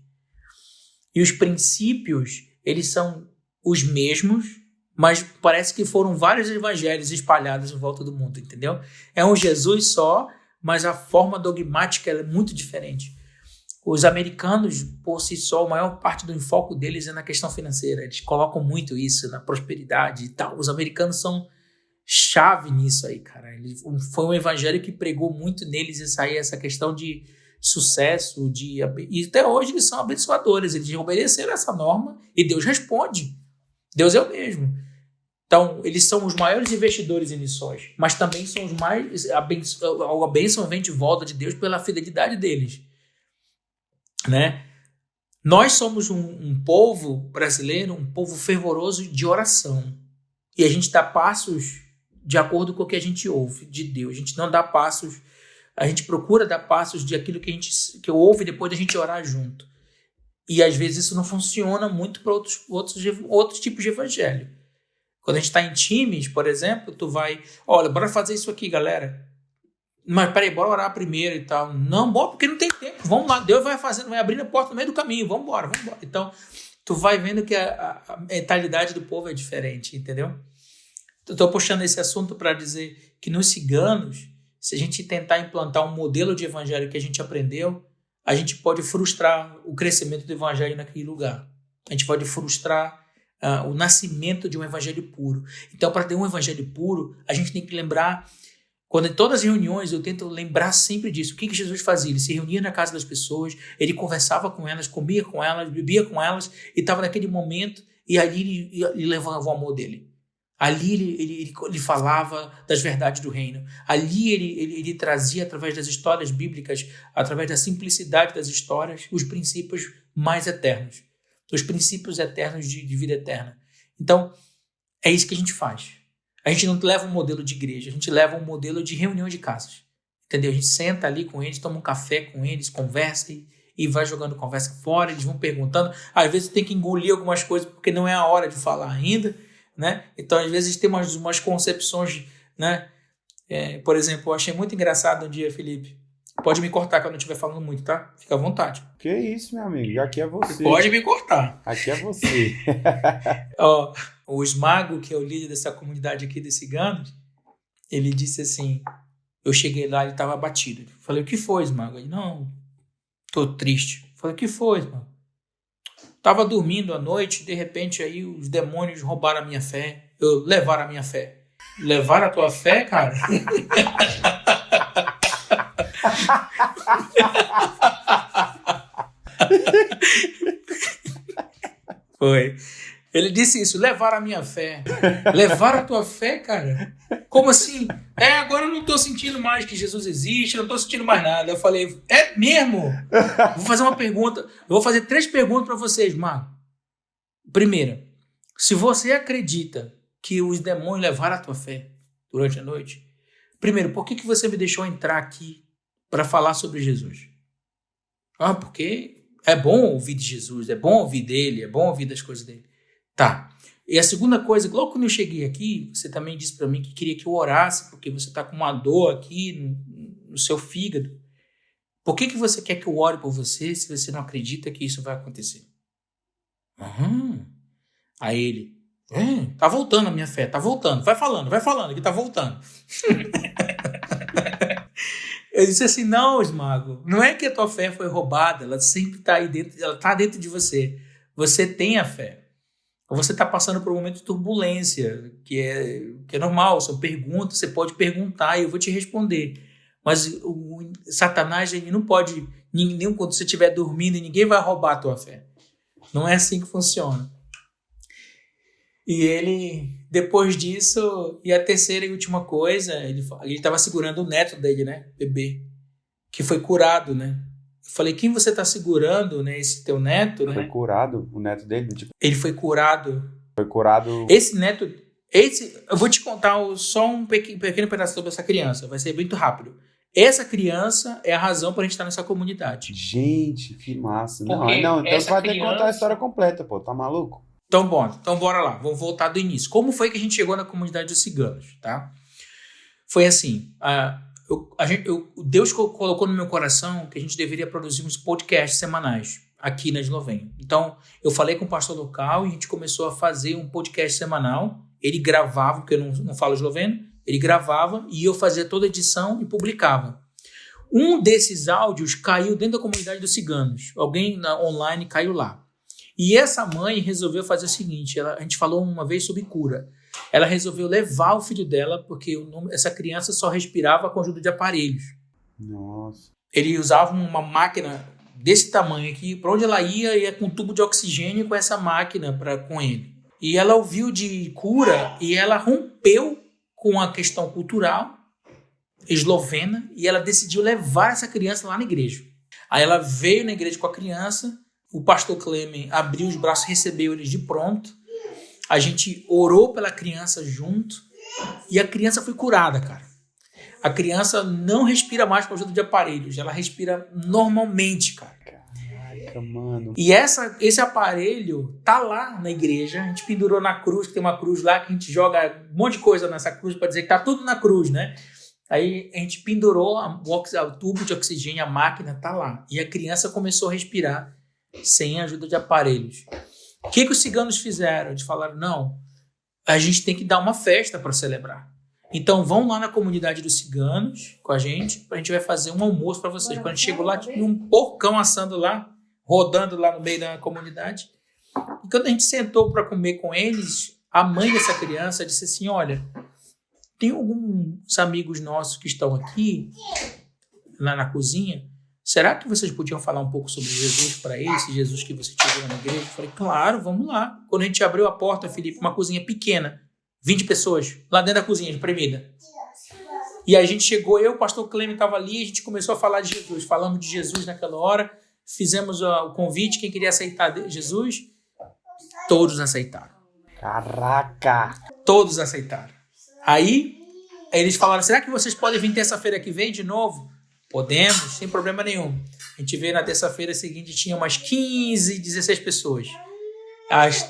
E os princípios, eles são os mesmos, mas parece que foram vários evangelhos espalhados em volta do mundo, entendeu? É um Jesus só, mas a forma dogmática ela é muito diferente. Os americanos, por si só, a maior parte do enfoque deles é na questão financeira. Eles colocam muito isso, na prosperidade e tal. Os americanos são chave nisso aí, cara. Foi um evangelho que pregou muito neles isso aí, essa questão de sucesso, e até hoje eles são abençoadores, eles obedeceram essa norma e Deus responde. Deus é o mesmo. Então, eles são os maiores investidores em missões, mas também são os mais... A bênção vem de volta de Deus pela fidelidade deles. Né? Nós somos um povo brasileiro, um povo fervoroso de oração. E a gente dá passos de acordo com o que a gente ouve de Deus. A gente não dá passos, a gente procura dar passos de aquilo que ouve depois da gente orar junto. E às vezes isso não funciona muito para outros tipos de evangelho. Quando a gente está em times, por exemplo, tu vai, olha, bora fazer isso aqui, galera. Mas peraí, bora orar primeiro e tal. Não, bora, porque não tem tempo. Vamos lá, Deus vai fazendo, vai abrindo a porta no meio do caminho. Vamos embora. Então, tu vai vendo que a mentalidade do povo é diferente, entendeu? Estou puxando esse assunto para dizer que nos ciganos, se a gente tentar implantar um modelo de evangelho que a gente aprendeu, a gente pode frustrar o crescimento do evangelho naquele lugar. A gente pode frustrar o nascimento de um evangelho puro. Então, para ter um evangelho puro, a gente tem que lembrar, quando em todas as reuniões eu tento lembrar sempre disso. O que Jesus fazia? Ele se reunia na casa das pessoas, ele conversava com elas, comia com elas, bebia com elas, e estava naquele momento, e ali ele levava o amor dele. Ali ele falava das verdades do reino. Ali ele trazia, através das histórias bíblicas, através da simplicidade das histórias, os princípios mais eternos. Os princípios eternos de vida eterna. Então, é isso que a gente faz. A gente não leva um modelo de igreja, a gente leva um modelo de reunião de casas. Entendeu? A gente senta ali com eles, toma um café com eles, conversa e vai jogando conversa fora, eles vão perguntando. Às vezes tem que engolir algumas coisas porque não é a hora de falar ainda, né? Então, às vezes tem umas concepções, né? Por exemplo, eu achei muito engraçado um dia, Felipe. Pode me cortar quando eu estiver falando muito, tá? Fica à vontade. Que isso, meu amigo? Aqui é você. Pode me cortar. Aqui é você. Ó, o Smago, que é o líder dessa comunidade aqui de ciganos, ele disse assim, eu cheguei lá, ele estava abatido. Eu falei, o que foi, Smago? Ele, não, tô triste. Eu falei, o que foi, Smago? Tava dormindo à noite, de repente aí os demônios roubaram a minha fé. Levaram a minha fé. Levaram a tua fé, cara? Foi. Ele disse isso, levaram a minha fé. Levaram a tua fé, cara? Como assim? Agora eu não tô sentindo mais que Jesus existe, não tô sentindo mais nada. Eu falei, é mesmo? Vou fazer uma pergunta. Eu vou fazer 3 perguntas para vocês, Marco. Primeira, se você acredita que os demônios levaram a tua fé durante a noite, primeiro, por que você me deixou entrar aqui para falar sobre Jesus? Porque é bom ouvir de Jesus, é bom ouvir dele, é bom ouvir das coisas dele. Tá. E a segunda coisa, logo quando eu cheguei aqui, você também disse para mim que queria que eu orasse, porque você está com uma dor aqui no seu fígado. Por que você quer que eu ore por você se você não acredita que isso vai acontecer? Aí ele, tá voltando a minha fé, tá voltando. Vai falando, que tá voltando. Eu disse assim, não, Smago, não é que a tua fé foi roubada, ela sempre está aí dentro, ela está dentro de você. Você tem a fé. Você está passando por um momento de turbulência, que é normal, são perguntas, você pode perguntar e eu vou te responder. Mas o Satanás, ele não pode, nem quando você estiver dormindo, ninguém vai roubar a tua fé. Não é assim que funciona. E ele, depois disso, e a terceira e última coisa, ele estava segurando o neto dele, né, bebê, que foi curado, né? Eu falei, quem você está segurando, né, esse teu neto, né? Foi curado o neto dele? Tipo... Ele foi curado. Foi curado... Esse neto, eu vou te contar só um pequeno pedaço sobre essa criança, vai ser muito rápido. Essa criança é a razão para a gente estar nessa comunidade. Gente, que massa. Não, Porque então você vai ter que criança... contar a história completa, pô, tá maluco? Então, bora lá, vamos voltar do início. Como foi que a gente chegou na comunidade dos ciganos, tá? Foi assim, Deus colocou no meu coração que a gente deveria produzir uns podcasts semanais aqui na Eslovênia. Então, eu falei com o pastor local e a gente começou a fazer um podcast semanal. Ele gravava, porque eu não falo esloveno, ele gravava e eu fazia toda a edição e publicava. Um desses áudios caiu dentro da comunidade dos ciganos. Alguém online caiu lá. E essa mãe resolveu fazer o seguinte, a gente falou uma vez sobre cura. Ela resolveu levar o filho dela, porque essa criança só respirava com a ajuda de aparelhos. Nossa. Ele usava uma máquina desse tamanho aqui, para onde ela ia com um tubo de oxigênio com essa máquina com ele. E ela ouviu de cura e ela rompeu com a questão cultural eslovena e ela decidiu levar essa criança lá na igreja. Aí ela veio na igreja com a criança. O pastor Clemen abriu os braços, recebeu eles de pronto. A gente orou pela criança junto e a criança foi curada, cara. A criança não respira mais com a ajuda de aparelhos, ela respira normalmente, cara. Caraca, mano. E esse aparelho tá lá na igreja, a gente pendurou na cruz, que tem uma cruz lá que a gente joga um monte de coisa nessa cruz para dizer que tá tudo na cruz, né? Aí a gente pendurou o tubo de oxigênio, a máquina tá lá. E a criança começou a respirar sem a ajuda de aparelhos. O que os ciganos fizeram? Eles falaram, não, a gente tem que dar uma festa para celebrar. Então vão lá na comunidade dos ciganos com a gente vai fazer um almoço para vocês. Quando a gente chegou lá, tinha um porcão assando lá, rodando lá no meio da comunidade. E quando a gente sentou para comer com eles, a mãe dessa criança disse assim, olha, tem alguns amigos nossos que estão aqui, lá na cozinha, será que vocês podiam falar um pouco sobre Jesus para eles, esse Jesus que você tiver na igreja? Eu falei, claro, vamos lá. Quando a gente abriu a porta, Felipe, uma cozinha pequena, 20 pessoas, lá dentro da cozinha, espremida. E aí a gente chegou, o pastor Clêmen estava ali, a gente começou a falar de Jesus. Falamos de Jesus naquela hora, fizemos o convite, quem queria aceitar Jesus, todos aceitaram. Caraca! Todos aceitaram. Aí eles falaram, será que vocês podem vir terça-feira que vem de novo? Podemos, sem problema nenhum. A gente veio na terça-feira seguinte, tinha umas 15, 16 pessoas.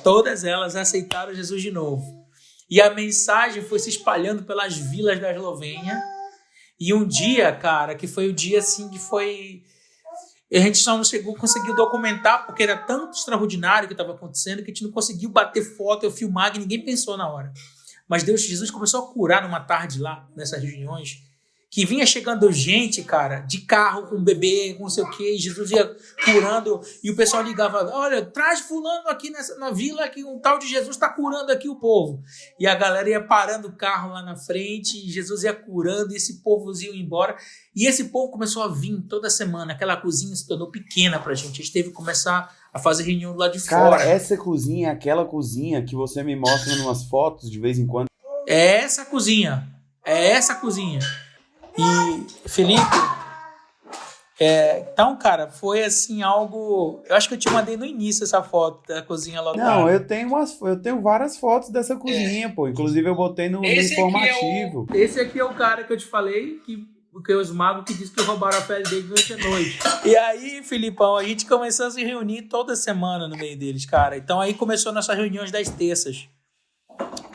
Todas elas aceitaram Jesus de novo. E a mensagem foi se espalhando pelas vilas da Eslovênia. E um dia, cara, que foi o dia assim que foi... A gente só não conseguiu documentar, porque era tão extraordinário o que estava acontecendo, que a gente não conseguiu bater foto, eu filmar, que ninguém pensou na hora. Mas Jesus começou a curar numa tarde lá, nessas reuniões, que vinha chegando gente, cara, de carro com bebê, com não sei o quê, e Jesus ia curando, e o pessoal ligava, olha, traz fulano aqui na vila, que um tal de Jesus está curando aqui o povo. E a galera ia parando o carro lá na frente, e Jesus ia curando, e esse povo ia embora. E esse povo começou a vir toda semana, aquela cozinha se tornou pequena pra gente, a gente teve que começar a fazer reunião lá de fora. Cara, essa cozinha é aquela cozinha que você me mostra em umas fotos de vez em quando. É essa cozinha. E, Felipe, então, cara, foi assim algo... Eu acho que eu te mandei no início essa foto da cozinha lotada. Não, eu tenho várias fotos dessa cozinha, pô. Inclusive eu botei no informativo. Esse aqui é o cara que eu te falei, que os magos que disse que roubaram a fé dele durante a noite. E aí, Filipão, a gente começou a se reunir toda semana no meio deles, cara. Então aí começou nossas reuniões das terças.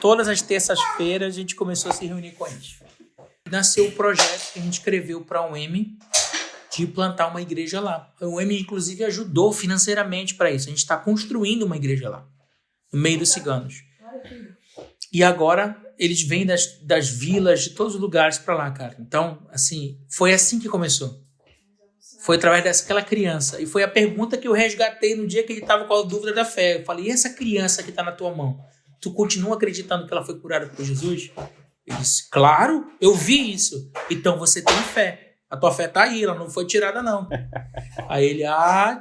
Todas as terças-feiras a gente começou a se reunir com eles. Nasceu o projeto que a gente escreveu para a UEM de plantar uma igreja lá. A UEM, inclusive, ajudou financeiramente para isso. A gente está construindo uma igreja lá, no meio dos ciganos. E agora eles vêm das vilas, de todos os lugares para lá, cara. Então, assim, foi assim que começou. Foi através daquela criança. E foi a pergunta que eu resgatei no dia que ele estava com a dúvida da fé. Eu falei, e essa criança que está na tua mão? Tu continua acreditando que ela foi curada por Jesus? Ele disse, claro, eu vi isso. Então você tem fé. A tua fé tá aí, ela não foi tirada não. Aí ele,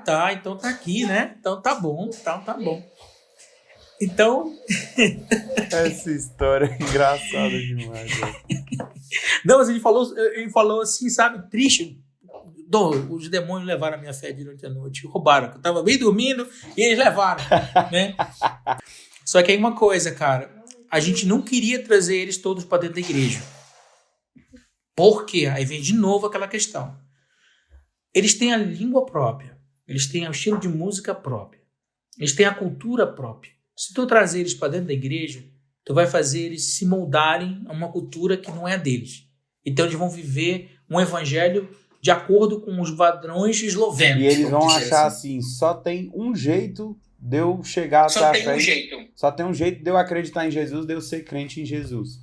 tá, então tá aqui, né? Então tá bom, tá bom. Então... Essa história é engraçada demais. Não, mas ele falou assim, sabe, triste. Os demônios levaram a minha fé durante a noite, roubaram. Eu tava bem dormindo e eles levaram, né? Só que aí uma coisa, cara, a gente não queria trazer eles todos para dentro da igreja. Por quê? Aí vem de novo aquela questão. Eles têm a língua própria, eles têm o estilo de música próprio, eles têm a cultura própria. Se tu trazer eles para dentro da igreja, tu vai fazer eles se moldarem a uma cultura que não é a deles. Então eles vão viver um evangelho de acordo com os padrões eslovenos. E eles vão achar assim, só tem um jeito de eu chegar até a fé. Só tem um jeito de eu acreditar em Jesus, de eu ser crente em Jesus.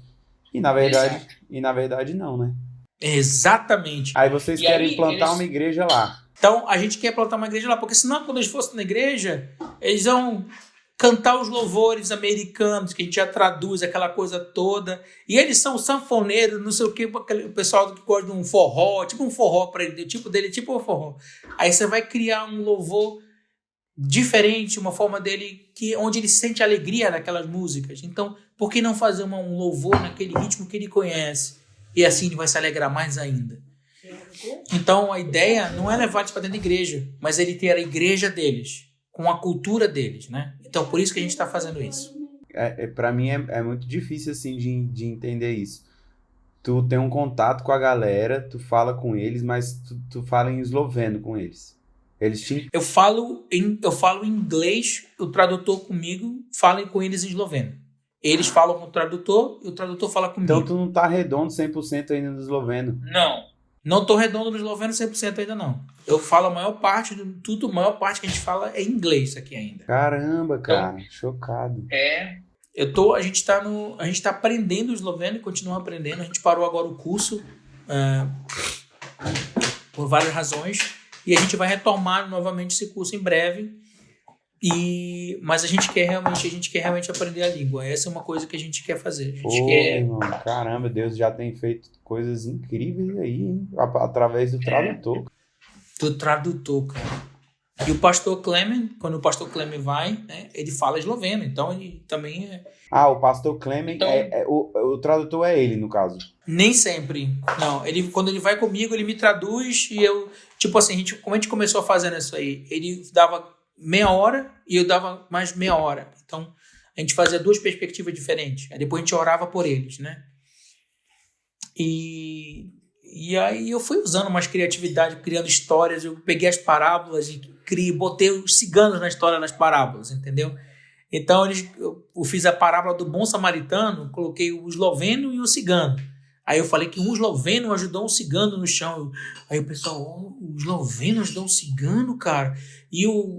E na verdade não, né? Exatamente. Aí vocês querem plantar uma igreja lá. Então a gente quer plantar uma igreja lá, porque senão quando eles fossem na igreja, eles vão cantar os louvores americanos, que a gente já traduz aquela coisa toda. E eles são sanfoneiros, não sei o que, o pessoal que gosta de um forró, tipo um forró para ele, o tipo dele, tipo um forró. Aí você vai criar um louvor diferente, uma forma dele onde ele sente alegria naquelas músicas. Então, por que não fazer um louvor naquele ritmo que ele conhece? E assim ele vai se alegrar mais ainda. Então, a ideia não é levar eles para dentro da igreja, mas ele ter a igreja deles, com a cultura deles, né? Então, por isso que a gente está fazendo isso. Para mim é muito difícil assim de entender isso. Tu tem um contato com a galera, tu fala com eles, mas tu fala em esloveno com eles. Eu falo em inglês, o tradutor comigo fala com eles em esloveno. Eles falam com o tradutor e o tradutor fala comigo. Então tu não tá redondo 100% ainda no esloveno? Não tô redondo no esloveno 100% ainda não. Eu falo a maior parte a maior parte que a gente fala é inglês aqui ainda. Caramba, cara, chocado. a gente tá aprendendo o esloveno e continua aprendendo. A gente parou agora o curso por várias razões e a gente vai retomar novamente esse curso em breve. Mas a gente quer realmente aprender a língua. Essa é uma coisa que a gente quer fazer. Irmão, caramba, Deus já tem feito coisas incríveis aí, hein? Através do tradutor. Do tradutor, cara. E o pastor Clement, quando o pastor Clement vai, né, ele fala esloveno, então ele também é... O pastor Clement, então, o tradutor é ele, no caso? Nem sempre, não. Quando ele vai comigo, ele me traduz e eu... Tipo assim, como a gente começou fazendo isso aí, ele dava meia hora e eu dava mais meia hora. Então, a gente fazia 2 perspectivas diferentes. Aí depois a gente orava por eles, né? E aí eu fui usando umas criatividades, criando histórias. Eu peguei as parábolas e botei os ciganos na história das parábolas, entendeu? Então eu fiz a parábola do bom samaritano, coloquei o esloveno e o cigano. Aí eu falei que um esloveno ajudou um cigano no chão. Aí o pessoal, o esloveno ajudou um cigano, cara.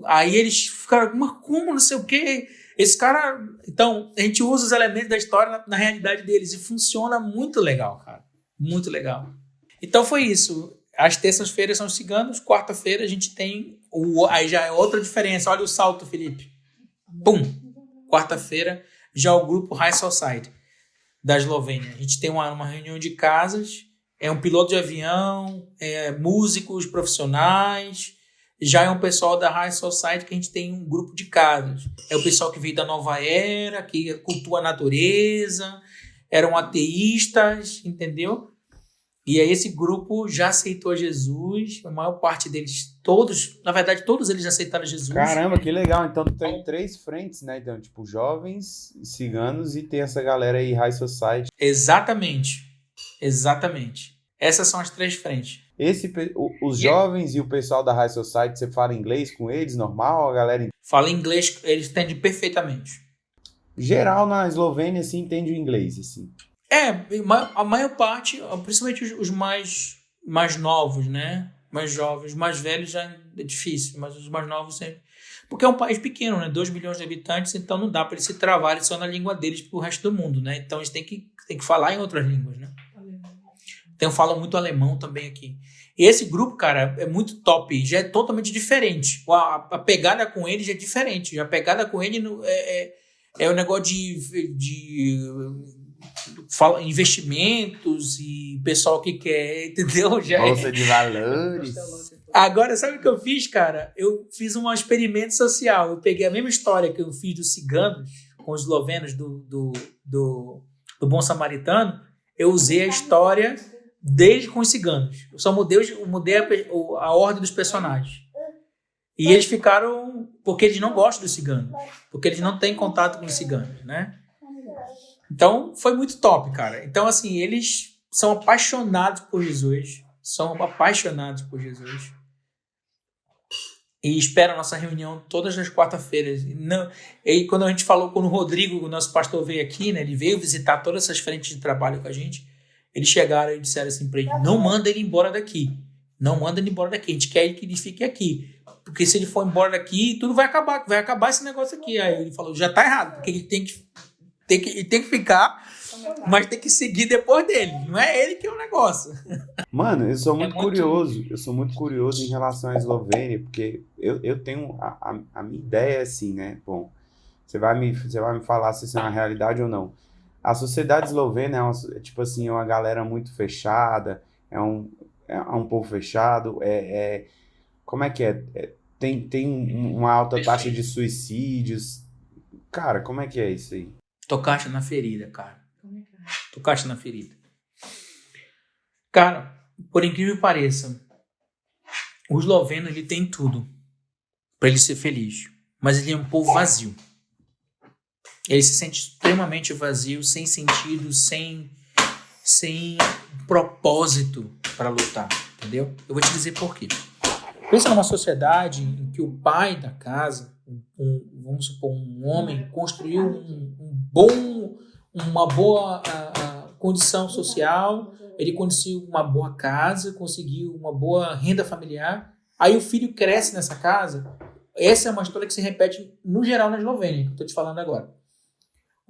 Aí eles ficaram, mas como, não sei o quê? Esse cara... Então, a gente usa os elementos da história na realidade deles e funciona muito legal, cara. Muito legal. Então foi isso. As terças-feiras são os ciganos, quarta-feira a gente tem... Aí já é outra diferença. Olha o salto, Felipe. Pum! Quarta-feira já é o grupo High Society da Eslovênia. A gente tem uma reunião de casas, é um piloto de avião, músicos profissionais, já é um pessoal da High Society que a gente tem um grupo de casas. É o pessoal que veio da nova era, que cultua a natureza, eram ateístas, entendeu? E aí esse grupo já aceitou Jesus, a maior parte deles, na verdade todos eles aceitaram Jesus. Caramba, que legal, então tem 3 frentes, né, então, tipo, jovens, ciganos e tem essa galera aí, High Society. Exatamente, essas são as 3 frentes. Os jovens e o pessoal da High Society, você fala inglês com eles, normal, a galera... Fala inglês, eles entendem perfeitamente. Geral na Eslovênia, assim, entende o inglês, assim. A maior parte, principalmente os mais novos, né? Mais jovens, mais velhos já é difícil, mas os mais novos sempre. Porque é um país pequeno, né? 2 milhões de habitantes, então não dá para eles se trabalharem só na língua deles para o resto do mundo, né? Então eles têm que falar em outras línguas, né? Então falam muito alemão também aqui. E esse grupo, cara, é muito top, já é totalmente diferente. A pegada com eles é diferente. A pegada com ele é o negócio de investimentos e pessoal que quer, entendeu? Bolsa de valores. Agora, sabe o que eu fiz, cara? Eu fiz um experimento social. Eu peguei a mesma história que eu fiz dos ciganos com os eslovenos do Bom Samaritano. Eu usei a história deles com os ciganos. Eu só mudei a ordem dos personagens. E eles ficaram... Porque eles não gostam dos ciganos. Porque eles não têm contato com os ciganos, né? Então, foi muito top, cara. Então, assim, eles são apaixonados por Jesus. E esperam a nossa reunião todas as quarta-feiras. E quando a gente falou com o Rodrigo, o nosso pastor veio aqui, né? Ele veio visitar todas essas frentes de trabalho com a gente. Eles chegaram e disseram assim pra ele, não manda ele embora daqui. Não manda ele embora daqui. A gente quer que ele fique aqui. Porque se ele for embora daqui, tudo vai acabar. Vai acabar esse negócio aqui. Aí ele falou, já tá errado. Porque ele tem que ficar, mas tem que seguir depois dele. Não é ele que é o negócio. Mano, eu sou muito curioso. Eu sou muito curioso em relação à Eslovênia, porque eu tenho... A minha ideia é assim, né? Bom, você vai me falar se isso é uma realidade ou não. A sociedade eslovena é tipo assim, é uma galera muito fechada, é um povo fechado, como é que é? Tem uma alta taxa de suicídios. Cara, como é que é isso aí? Tocaste na ferida, cara. Tocaste na ferida. Cara, por incrível que pareça, o esloveno, ele tem tudo para ele ser feliz. Mas ele é um povo vazio. Ele se sente extremamente vazio, sem sentido, sem propósito para lutar, entendeu? Eu vou te dizer por quê. Pensa numa sociedade em que o pai da casa, vamos supor, um homem, construiu uma boa condição social, ele conseguiu uma boa casa, conseguiu uma boa renda familiar, aí o filho cresce nessa casa. Essa é uma história que se repete no geral na Eslovênia, que eu estou te falando agora.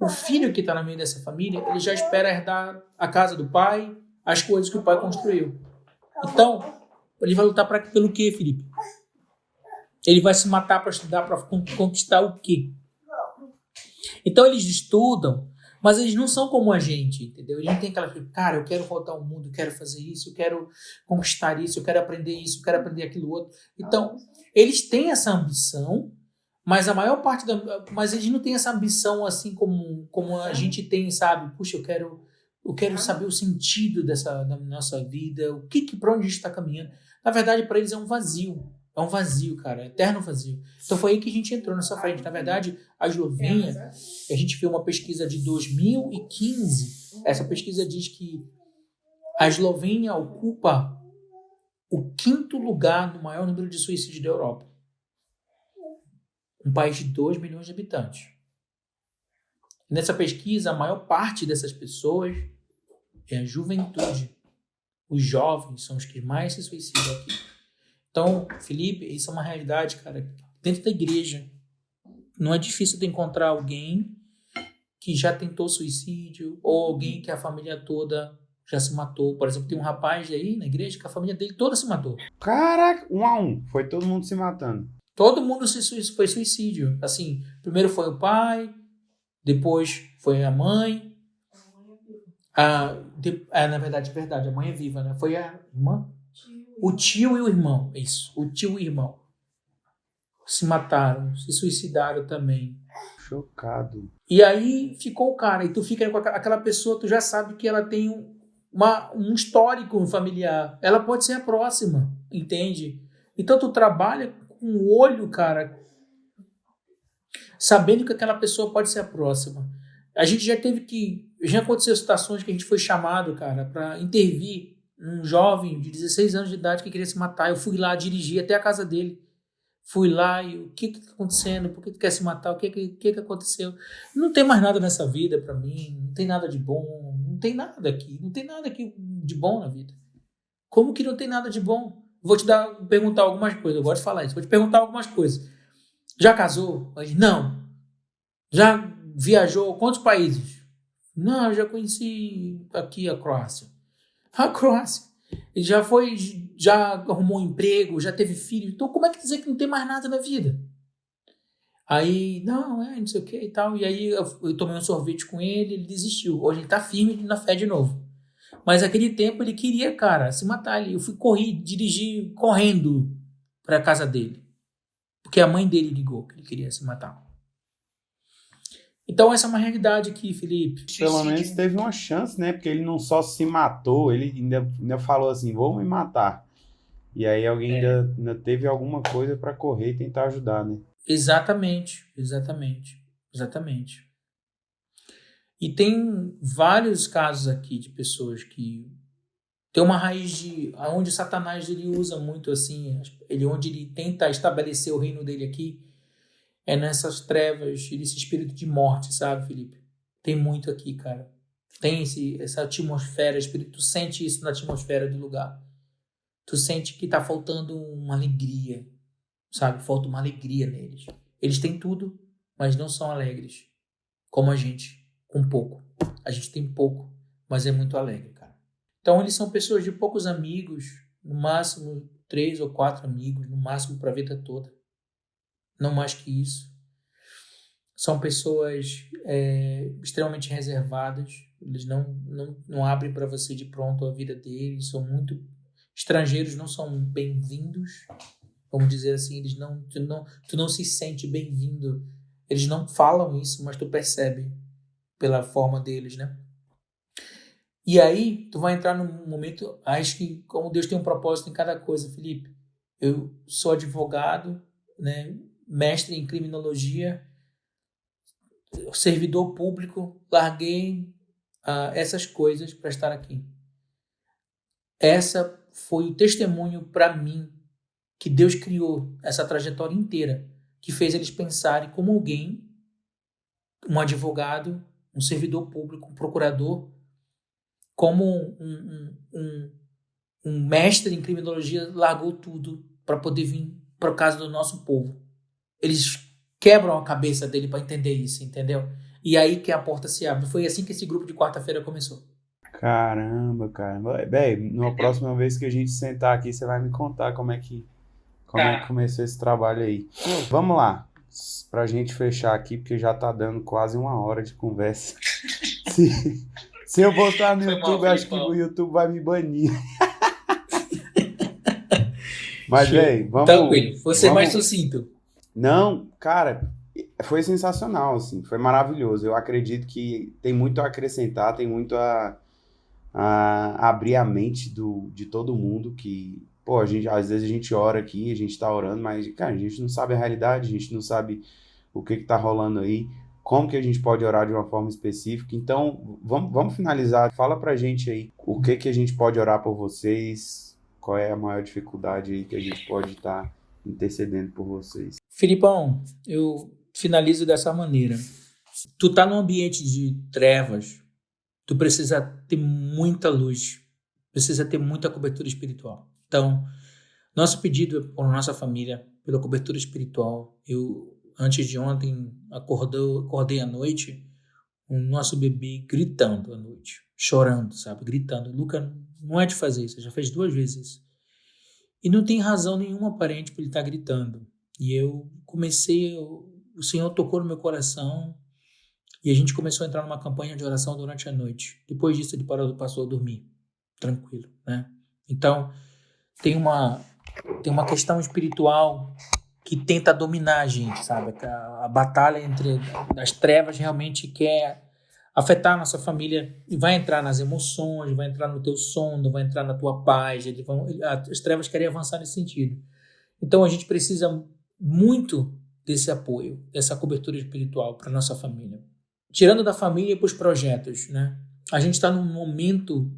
O filho que está no meio dessa família, ele já espera herdar a casa do pai, as coisas que o pai construiu. Então, ele vai lutar pelo quê, Felipe? Ele vai se matar para estudar, para conquistar o quê? Então, eles estudam, mas eles não são como a gente, entendeu? Eles não tem aquela coisa, cara, eu quero rodar o mundo, eu quero fazer isso, eu quero conquistar isso, eu quero aprender isso, eu quero aprender aquilo outro. Então, eles têm essa ambição, mas a maior parte mas eles não têm essa ambição assim como a gente tem, sabe? Puxa, eu quero saber o sentido da nossa vida, para onde a gente está caminhando. Na verdade, para eles é um vazio. É um vazio, cara, eterno vazio. Então foi aí que a gente entrou nessa frente. Na verdade, a Eslovênia, a gente viu uma pesquisa de 2015. Essa pesquisa diz que a Eslovênia ocupa o 5º lugar no maior número de suicídios da Europa. Um país de 2 milhões de habitantes. Nessa pesquisa, a maior parte dessas pessoas é a juventude. Os jovens são os que mais se suicidam aqui. Então, Felipe, isso é uma realidade, cara. Dentro da igreja, não é difícil de encontrar alguém que já tentou suicídio ou alguém que a família toda já se matou. Por exemplo, tem um rapaz aí na igreja que a família dele toda se matou. Caraca, 1 a 1. Foi todo mundo se matando. Todo mundo foi suicídio. Assim, primeiro foi o pai, depois foi a mãe. Na verdade, a mãe é viva, né? Foi a irmã. O tio e o irmão, isso. O tio e o irmão se mataram, se suicidaram também. Chocado. E aí ficou o cara, e tu fica com aquela pessoa, tu já sabe que ela tem um histórico familiar. Ela pode ser a próxima, entende? Então tu trabalha com o olho, cara, sabendo que aquela pessoa pode ser a próxima. A gente já aconteceu situações que a gente foi chamado, cara, para intervir um jovem de 16 anos de idade que queria se matar. Eu fui lá dirigir até a casa dele. Fui lá e o que está acontecendo? Por que tu quer se matar? O que aconteceu? Não tem mais nada nessa vida para mim. Não tem nada de bom. Não tem nada aqui. Não tem nada aqui de bom na vida. Como que não tem nada de bom? Vou te perguntar algumas coisas. Eu gosto de falar isso. Vou te perguntar algumas coisas. Já casou? Não. Já viajou? Quantos países? Não, eu já conheci aqui a Croácia. A Croácia. Ele já arrumou um emprego, já teve filho. Então, como é que dizer que não tem mais nada na vida? Aí, não sei o que e tal. E aí, eu tomei um sorvete com ele, ele desistiu. Hoje ele tá firme na fé de novo. Mas naquele tempo, ele queria, cara, se matar. Eu dirigi correndo pra casa dele. Porque a mãe dele ligou que ele queria se matar. Então, essa é uma realidade aqui, Felipe. Pelo menos teve uma chance, né? Porque ele não só se matou, ele ainda falou assim, vou me matar. E aí alguém ainda teve alguma coisa para correr e tentar ajudar, né? Exatamente. E tem vários casos aqui de pessoas que tem uma raiz onde Satanás ele usa muito assim, onde ele tenta estabelecer o reino dele aqui, é nessas trevas, esse espírito de morte, sabe, Felipe? Tem muito aqui, cara. Tem essa atmosfera, espírito, tu sente isso na atmosfera do lugar. Tu sente que tá faltando uma alegria, sabe? Falta uma alegria neles. Eles têm tudo, mas não são alegres. Como a gente, com pouco. A gente tem pouco, mas é muito alegre, cara. Então, eles são pessoas de poucos amigos, no máximo 3 ou 4 amigos, no máximo para a vida toda. Não mais que isso. São pessoas extremamente reservadas. Eles não abrem para você de pronto a vida deles. São muito estrangeiros, não são bem-vindos. Vamos dizer assim, tu não se sente bem-vindo. Eles não falam isso, mas tu percebe pela forma deles, né? E aí, tu vai entrar num momento, acho que como Deus tem um propósito em cada coisa, Felipe. Eu sou advogado, né? Mestre em criminologia, servidor público, larguei essas coisas para estar aqui. Essa foi o testemunho para mim que Deus criou essa trajetória inteira, que fez eles pensarem como alguém, um advogado, um servidor público, um procurador, como um mestre em criminologia largou tudo para poder vir para casa do nosso povo. Eles quebram a cabeça dele para entender isso, entendeu? e aí que a porta se abre. Foi assim que esse grupo de quarta-feira começou. Caramba, cara. Bem, na próxima vez que a gente sentar aqui, você vai me contar como é que começou esse trabalho aí. Vamos lá, pra gente fechar aqui, porque já tá dando quase 1 hora de conversa. Se eu botar no YouTube, acho que o YouTube vai me banir. Mas, velho, vamos... Tranquilo, você mais sucinto. Não, cara, foi sensacional, assim, foi maravilhoso. Eu acredito que tem muito a acrescentar, tem muito a abrir a mente de todo mundo que, pô, às vezes a gente ora aqui, a gente tá orando, mas, cara, a gente não sabe a realidade, a gente não sabe o que tá rolando aí, como que a gente pode orar de uma forma específica. Então, vamos finalizar. Fala pra gente aí o que a gente pode orar por vocês, qual é a maior dificuldade aí que a gente pode estar intercedendo por vocês. Filipão, eu finalizo dessa maneira. Tu tá num ambiente de trevas, tu precisa ter muita luz, precisa ter muita cobertura espiritual. Então, nosso pedido é por nossa família, pela cobertura espiritual. Eu, antes de ontem, acordei à noite, o nosso bebê gritando à noite, chorando, sabe? Gritando. Luca, não é de fazer isso, já fez 2 vezes isso. E não tem razão nenhuma aparente para ele estar gritando. E eu comecei, o Senhor tocou no meu coração e a gente começou a entrar numa campanha de oração durante a noite. Depois disso, ele passou a dormir, tranquilo, né? Então, tem uma questão espiritual que tenta dominar a gente, sabe? A batalha entre as trevas realmente quer afetar a nossa família e vai entrar nas emoções, vai entrar no teu sono, vai entrar na tua paz. As trevas querem avançar nesse sentido. Então, a gente precisa muito desse apoio, dessa cobertura espiritual para nossa família. Tirando da família para os projetos, né? A gente está num momento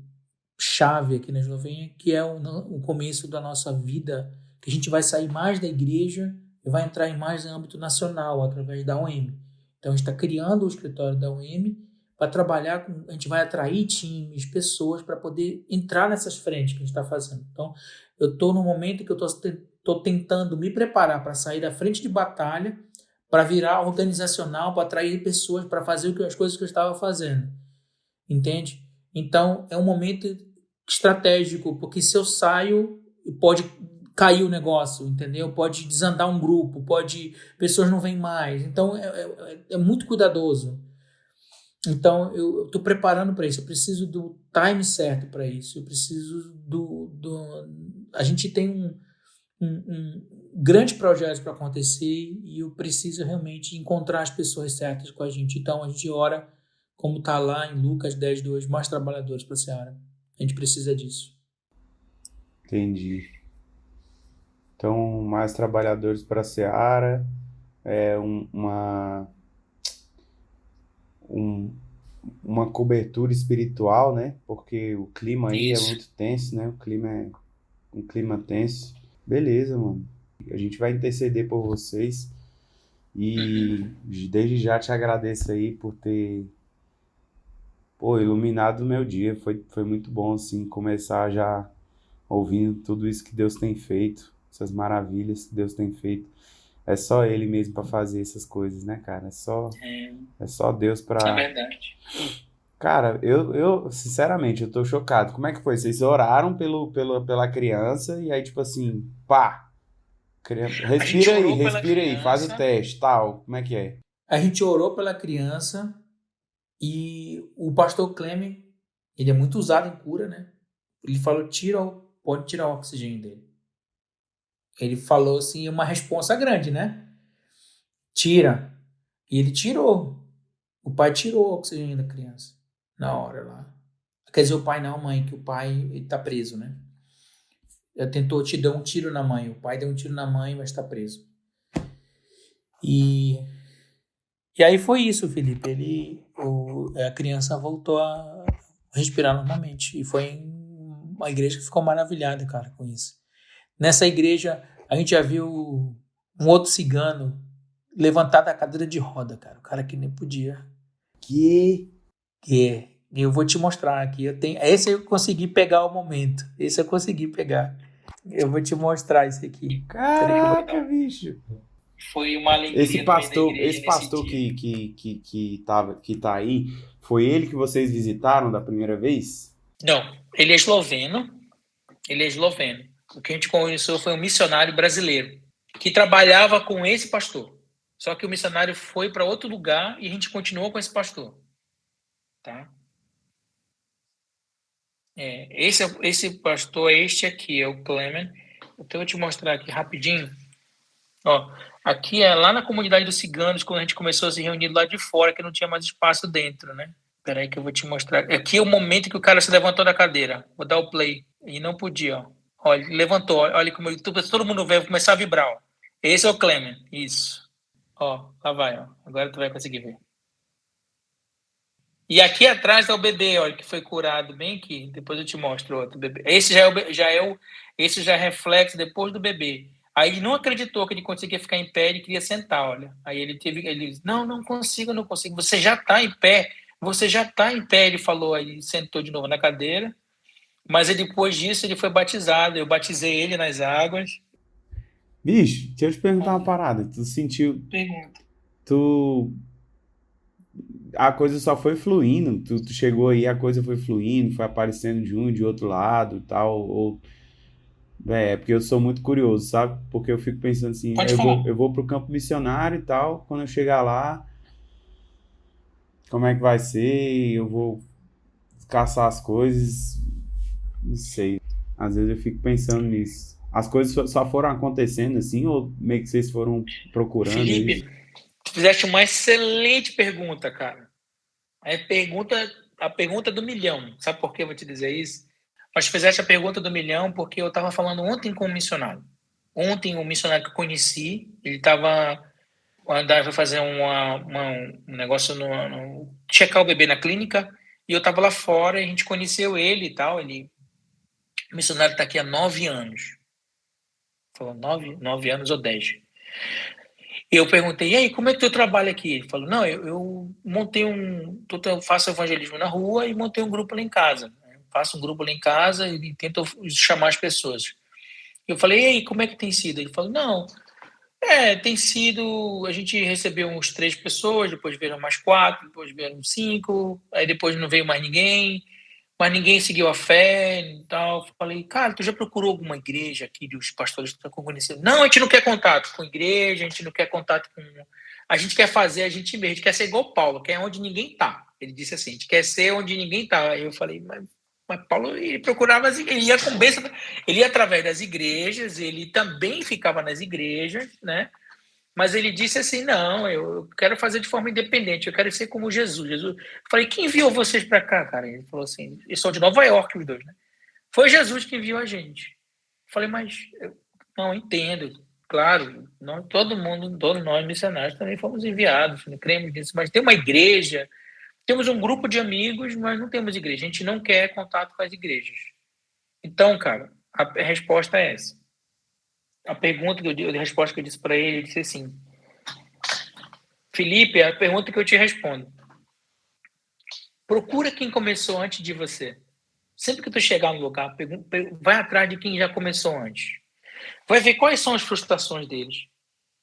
chave aqui na Eslovênia, que é o começo da nossa vida, que a gente vai sair mais da igreja e vai entrar em mais âmbito nacional, através da OM. Então, a gente está criando o escritório da OM para trabalhar com... A gente vai atrair times, pessoas, para poder entrar nessas frentes que a gente está fazendo. Então, eu estou no momento que eu estou tentando me preparar para sair da frente de batalha, para virar organizacional, para atrair pessoas, para fazer as coisas que eu estava fazendo. Entende? Então, é um momento estratégico, porque se eu saio, pode cair o negócio, entendeu? Pode desandar um grupo, pessoas não vêm mais. Então, é muito cuidadoso. Então, eu estou preparando para isso. Eu preciso do time certo para isso. Eu preciso a gente tem um grande projeto para acontecer e eu preciso realmente encontrar as pessoas certas com a gente. Então, a gente ora, como está lá em Lucas 10:2, mais trabalhadores para a Seara. A gente precisa disso. Entendi. Então, mais trabalhadores para a Seara, uma cobertura espiritual, né? Porque o clima aí é muito tenso, né? O clima é um clima tenso. Beleza, mano. A gente vai interceder por vocês e desde já te agradeço aí por ter iluminado o meu dia. Foi muito bom, assim, começar já ouvindo tudo isso que Deus tem feito, essas maravilhas que Deus tem feito. É só Ele mesmo para fazer essas coisas, né, cara? É só Deus para... É verdade. Cara, eu sinceramente, eu tô chocado. Como é que foi? Vocês oraram pela criança e aí, tipo assim, pá, respira aí, faz o teste, tal. Como é que é? A gente orou pela criança e o pastor Cleme, ele é muito usado em cura, né? Ele falou, pode tirar o oxigênio dele. Ele falou assim, uma responsa grande, né? Tira. E ele tirou. O pai tirou o oxigênio da criança na hora lá. Quer dizer, o pai não, mãe, que o pai ele tá preso, né? Ele tentou te dar um tiro na mãe. O pai deu um tiro na mãe, mas tá preso. E aí foi isso, Felipe. A criança voltou a respirar normalmente. E foi uma igreja que ficou maravilhada, cara, com isso. Nessa igreja, a gente já viu um outro cigano levantar da cadeira de roda, cara. O cara que nem podia. Que eu vou te mostrar aqui. Esse eu consegui pegar o momento. Esse eu consegui pegar. Eu vou te mostrar isso aqui. Caraca, bicho. Foi uma alegria no meio da igreja Esse nesse pastor dia. que tá aí, foi ele que vocês visitaram da primeira vez? Não, ele é esloveno. Ele é esloveno. O que a gente conheceu foi um missionário brasileiro que trabalhava com esse pastor. Só que o missionário foi para outro lugar e a gente continuou com esse pastor. Tá? Esse pastor é este aqui, é o Clement. Então eu vou te mostrar aqui rapidinho. Ó, aqui é lá na comunidade dos ciganos, quando a gente começou a se reunir lá de fora, que não tinha mais espaço dentro, né? Peraí que eu vou te mostrar. Aqui é o momento que o cara se levantou da cadeira. Vou dar o play. E não podia, ó. Olha, ele levantou. Olha como todo mundo vai começar a vibrar, ó. Esse é o Clement. Isso. Ó, lá vai, ó. Agora tu vai conseguir ver. E aqui atrás tá o bebê, olha, que foi curado bem aqui. Depois eu te mostro outro bebê. Esse esse já é reflexo depois do bebê. Aí ele não acreditou que ele conseguia ficar em pé, ele queria sentar, olha. Aí ele disse, não consigo, não consigo. Você já está em pé, você já está em pé, ele falou. Aí ele sentou de novo na cadeira. Mas depois disso ele foi batizado. Eu batizei ele nas águas. Bicho, deixa eu te perguntar uma parada. Tu sentiu. Pergunta. A coisa só foi fluindo. Tu chegou aí, a coisa foi fluindo, foi aparecendo de um e de outro lado e tal. É porque eu sou muito curioso, sabe? Porque eu fico pensando assim, Pode falar. eu vou pro campo missionário e tal. Quando eu chegar lá, como é que vai ser? Eu vou caçar as coisas. Não sei. Às vezes eu fico pensando nisso. As coisas só foram acontecendo assim, ou meio que vocês foram procurando Felipe, isso? tu fizeste uma excelente pergunta, cara. A pergunta do milhão. Sabe por que eu vou te dizer isso? Mas fizeste a pergunta do milhão porque eu estava falando ontem com um missionário. Ontem, um missionário que eu conheci, ele estava andava fazer um negócio checar o bebê na clínica, e eu estava lá fora e a gente conheceu ele e tal. O missionário está aqui há 9 anos. Falou 9 anos ou 10. E eu perguntei, e aí, como é que tu trabalha aqui? Ele falou, não, eu montei eu faço evangelismo na rua e montei um grupo lá em casa. Faço um grupo lá em casa e tento chamar as pessoas. Eu falei, e aí, como é que tem sido? Ele falou, não, tem sido, a gente recebeu uns 3 pessoas, depois vieram mais 4, depois vieram 5, aí depois não veio mais ninguém, mas ninguém seguiu a fé e tal. Falei, cara, tu já procurou alguma igreja aqui dos pastores que tu estão conhecendo? Não, a gente não quer contato com igreja, a gente não quer contato com... A gente quer fazer a gente mesmo, a gente quer ser igual Paulo, que é onde ninguém tá. Ele disse assim, a gente quer ser onde ninguém tá. Aí eu falei, mas Paulo, ele procurava, ele ia com bênção, ele ia através das igrejas, ele também ficava nas igrejas, né? Mas ele disse assim, não, eu quero fazer de forma independente, eu quero ser como Jesus. Eu falei, quem enviou vocês para cá, cara? Ele falou assim, eles são de Nova York os dois, né? Foi Jesus que enviou a gente. Eu falei, mas eu não entendo. Claro, todos nós missionários também fomos enviados, não cremos nisso, mas tem uma igreja, temos um grupo de amigos, mas não temos igreja. A gente não quer contato com as igrejas. Então, cara, a resposta é essa. A resposta que eu disse para ele disse assim, Felipe, a pergunta que eu te respondo. Procura quem começou antes de você. Sempre que tu chegar no lugar, vai atrás de quem já começou antes. Vai ver quais são as frustrações deles.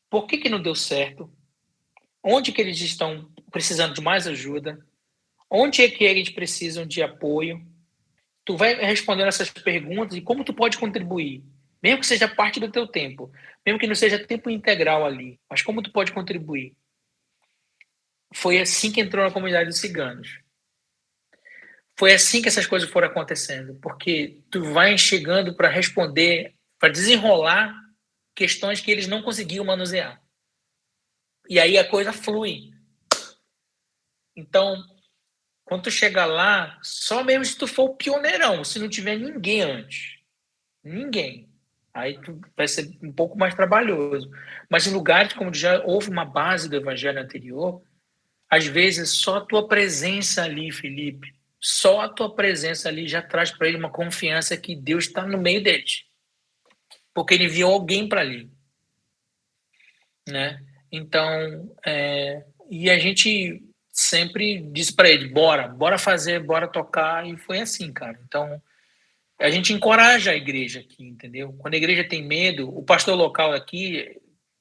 Por que não deu certo? Onde que eles estão precisando de mais ajuda? Onde é que eles precisam de apoio? Tu vai respondendo essas perguntas e como tu pode contribuir. Mesmo que seja parte do teu tempo. Mesmo que não seja tempo integral ali. Mas como tu pode contribuir? Foi assim que entrou na comunidade dos ciganos. Foi assim que essas coisas foram acontecendo. Porque tu vai chegando para responder, para desenrolar questões que eles não conseguiam manusear. E aí a coisa flui. Então, quando tu chega lá, só mesmo se tu for o pioneirão, se não tiver ninguém antes. Ninguém. Aí tu vai ser um pouco mais trabalhoso. Mas em lugares como já houve uma base do evangelho anterior, às vezes só a tua presença ali, Felipe, só a tua presença ali já traz para ele uma confiança que Deus está no meio deles. Porque ele enviou alguém para ali. Né? Então, e a gente sempre disse para ele, bora fazer, bora tocar, e foi assim, cara. Então, a gente encoraja a igreja aqui, entendeu? Quando a igreja tem medo, o pastor local aqui,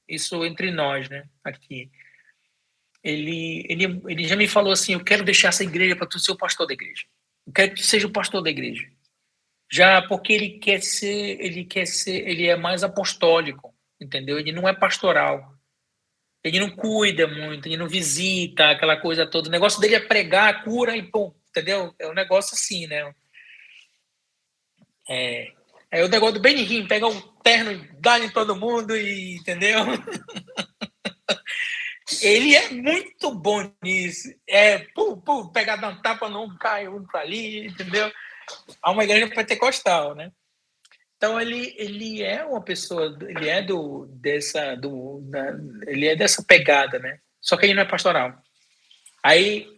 isso entre nós, né, aqui. Ele já me falou assim, eu quero deixar essa igreja para tu ser o pastor da igreja. Eu quero que tu seja o pastor da igreja. Já porque ele é mais apostólico, entendeu? Ele não é pastoral. Ele não cuida muito, ele não visita, aquela coisa toda. O negócio dele é pregar, cura e pum, entendeu? É um negócio assim, né? É o negócio do Benihim, pega um terno e dá em todo mundo, e, entendeu? Ele é muito bom nisso. Pegar, dar um tapa, não cai um para ali, entendeu? Há uma igreja pentecostal, né? Então ele é uma pessoa, ele é ele é dessa pegada, né? Só que ele não é pastoral. Aí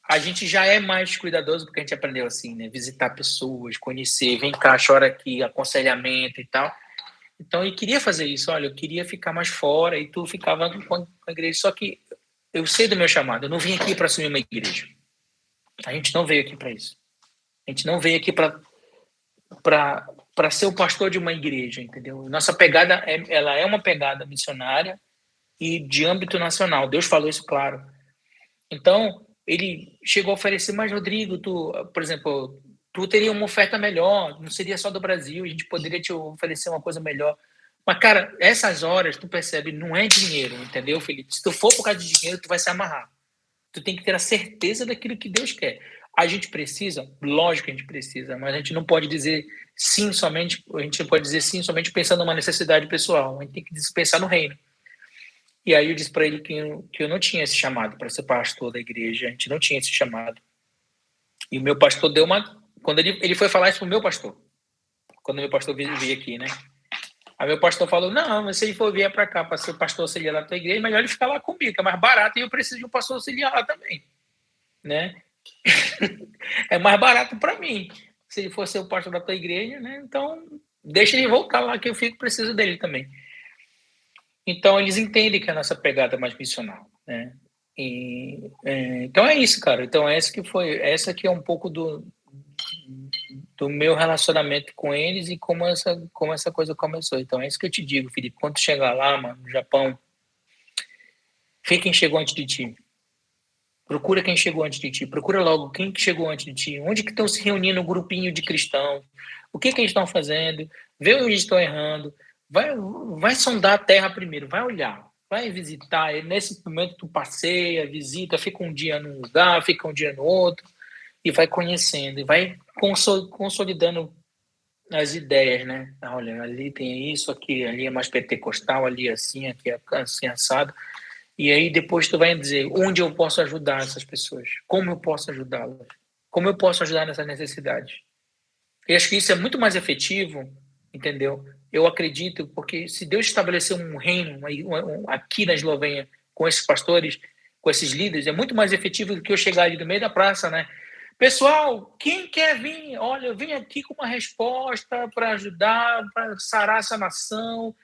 a gente já é mais cuidadoso porque a gente aprendeu assim, né? Visitar pessoas, conhecer, vem cá, chora aqui, aconselhamento e tal. Então ele queria fazer isso, olha, eu queria ficar mais fora e tu ficava com a igreja. Só que eu sei do meu chamado, eu não vim aqui para assumir uma igreja. A gente não veio aqui para isso. A gente não veio aqui para ser o pastor de uma igreja, entendeu? Nossa pegada ela é uma pegada missionária e de âmbito nacional. Deus falou isso, claro. Então, ele chegou a oferecer, mas Rodrigo, por exemplo, tu teria uma oferta melhor, não seria só do Brasil, a gente poderia te oferecer uma coisa melhor. Mas, cara, essas horas, tu percebe, não é dinheiro, entendeu, Felipe? Se tu for por causa de dinheiro, tu vai se amarrar. Tu tem que ter a certeza daquilo que Deus quer. A gente precisa, lógico que a gente precisa, mas a gente não pode dizer sim somente, a gente não pode dizer sim somente pensando numa necessidade pessoal, a gente tem que pensar no reino. E aí eu disse para ele que eu não tinha esse chamado para ser pastor da igreja, a gente não tinha esse chamado. E o meu pastor deu quando ele foi falar isso pro meu pastor, quando o meu pastor veio aqui, né? Aí meu pastor falou, não, mas se ele for vir para cá para ser pastor auxiliar da tua igreja, melhor ele ficar lá comigo, que é mais barato e eu preciso de um pastor auxiliar lá também, né? É mais barato para mim. Se ele for ser o pastor da tua igreja, né? Então deixa ele voltar lá que eu preciso dele também. Então eles entendem que a nossa pegada é mais missional, né? Então é isso, cara. Então essa que é um pouco do meu relacionamento com eles e como essa coisa começou. Então é isso que eu te digo, Felipe. Quando tu chegar lá, mano, no Japão, vê quem chegou antes de ti. Procura quem chegou antes de ti. Procura logo quem chegou antes de ti. Onde que estão se reunindo um grupinho de cristãos? O que eles estão fazendo? Vê onde eles estão errando. Vai sondar a terra primeiro. Vai olhar. Vai visitar. E nesse momento tu passeia, visita, fica um dia num lugar, fica um dia no outro. E vai conhecendo. E vai consolidando as ideias, né? Olha, ali tem isso, aqui, ali é mais pentecostal, ali é assim, aqui é assim, assado. E aí depois tu vai dizer onde eu posso ajudar essas pessoas, como eu posso ajudá-las, como eu posso ajudar nessas necessidades. Eu acho que isso é muito mais efetivo, entendeu? Eu acredito, porque se Deus estabeleceu um reino aqui na Eslovênia com esses pastores, com esses líderes, é muito mais efetivo do que eu chegar ali no meio da praça, né? Pessoal, quem quer vir? Olha, eu vim aqui com uma resposta para ajudar, para sarar essa nação.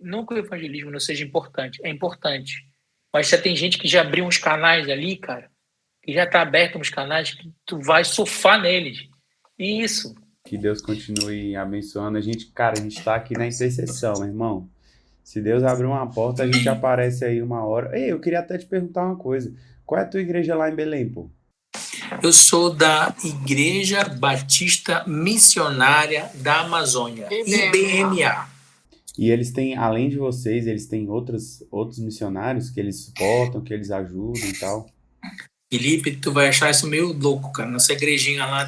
Não que o evangelismo não seja importante, é importante. Mas já tem gente que já abriu uns canais ali, cara, que já está aberto uns canais que tu vai surfar neles. Isso. Que Deus continue abençoando a gente. Cara, a gente está aqui na intercessão, meu irmão. Se Deus abrir uma porta, a gente aparece aí uma hora. Ei, eu queria até te perguntar uma coisa. Qual é a tua igreja lá em Belém, pô? Eu sou da Igreja Batista Missionária da Amazônia, IBMA. E eles têm, além de vocês, eles têm outros missionários que eles suportam, que eles ajudam e tal? Felipe, tu vai achar isso meio louco, cara. Nossa igrejinha lá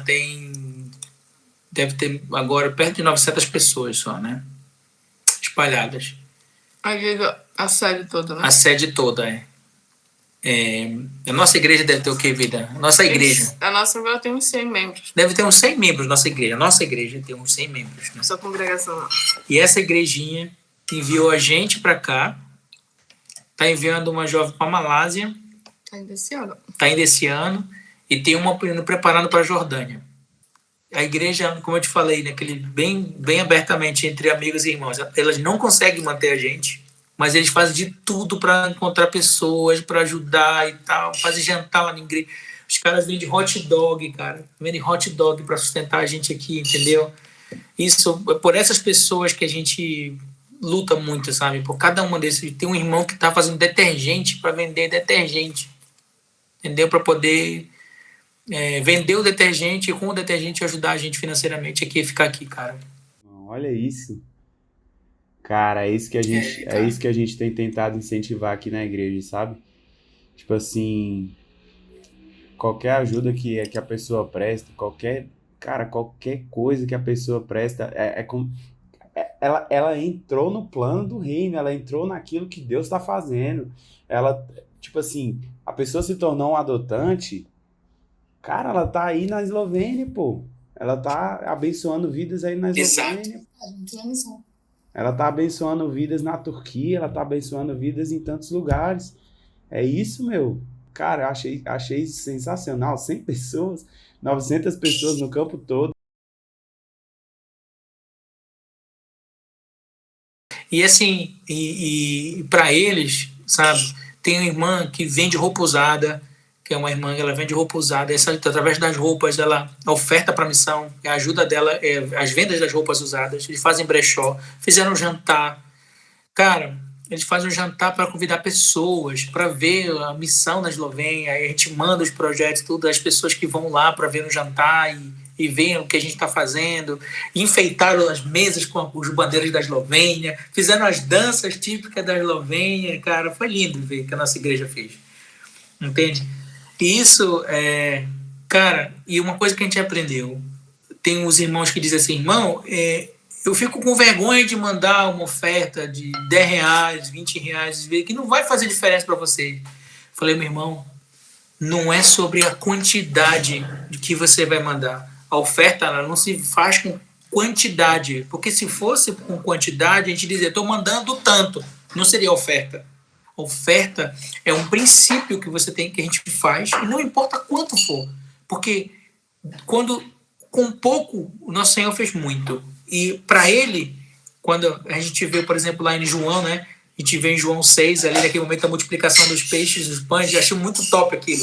deve ter agora perto de 900 pessoas só, né? Espalhadas. A sede toda, né? A sede toda, a nossa igreja deve ter o quê, vida? Nossa igreja. A nossa agora tem uns 100 membros. Deve ter uns 100 membros, nossa igreja. Nossa igreja tem uns 100 membros, né? Nossa congregação lá. E essa igrejinha enviou a gente para cá. Tá enviando uma jovem para Malásia. Tá ainda esse ano. Tá ainda esse ano. E tem uma preparando para a Jordânia. A igreja, como eu te falei, né, bem abertamente entre amigos e irmãos, elas não conseguem manter a gente, mas eles fazem de tudo para encontrar pessoas, para ajudar e tal, fazem jantar lá na igreja. Os caras vendem hot dog, cara. Vendem hot dog para sustentar a gente aqui, entendeu? Isso, por essas pessoas que a gente luta muito, sabe? Por cada uma desses. Tem um irmão que tá fazendo detergente para vender detergente, entendeu? Para poder vender o detergente e com o detergente ajudar a gente financeiramente aqui a ficar aqui, cara. Olha isso. Cara, é isso que a gente tem tentado incentivar aqui na igreja, sabe? Tipo assim, qualquer ajuda que a pessoa presta, qualquer coisa que a pessoa presta, ela entrou no plano do reino, ela entrou naquilo que Deus está fazendo. Ela, tipo assim, a pessoa se tornou um adotante, cara, ela tá aí na Eslovênia, pô. Ela tá abençoando vidas aí na Eslovênia. Ela tá abençoando vidas na Turquia, ela tá abençoando vidas em tantos lugares. É isso, meu. Cara, eu achei isso sensacional. 100 pessoas, 900 pessoas no campo todo. E assim, e para eles, sabe, tem uma irmã que vende roupa usada, que é uma irmã que ela vende roupa usada, através das roupas dela, a oferta para a missão, a ajuda dela, as vendas das roupas usadas, eles fazem brechó, fizeram um jantar. Cara, eles fazem um jantar para convidar pessoas para ver a missão na Eslovênia, aí a gente manda os projetos, tudo, as pessoas que vão lá para ver no jantar e veem o que a gente está fazendo, enfeitaram as mesas com as bandeiras da Eslovênia, fizeram as danças típicas da Eslovênia, cara, foi lindo ver o que a nossa igreja fez, entende? E isso, cara, e uma coisa que a gente aprendeu, tem uns irmãos que dizem assim, irmão, eu fico com vergonha de mandar uma oferta de R$10, R$20, que não vai fazer diferença para você. Falei, meu irmão, não é sobre a quantidade de que você vai mandar. A oferta ela não se faz com quantidade, porque se fosse com quantidade, a gente dizia, estou mandando tanto, não seria oferta. Oferta é um princípio que você tem, que a gente faz, e não importa quanto for, porque com pouco o nosso Senhor fez muito. E para ele, quando a gente vê, por exemplo, lá em João, né? A gente vê em João 6, ali naquele momento da multiplicação dos peixes, dos pães, eu achei muito top aquilo.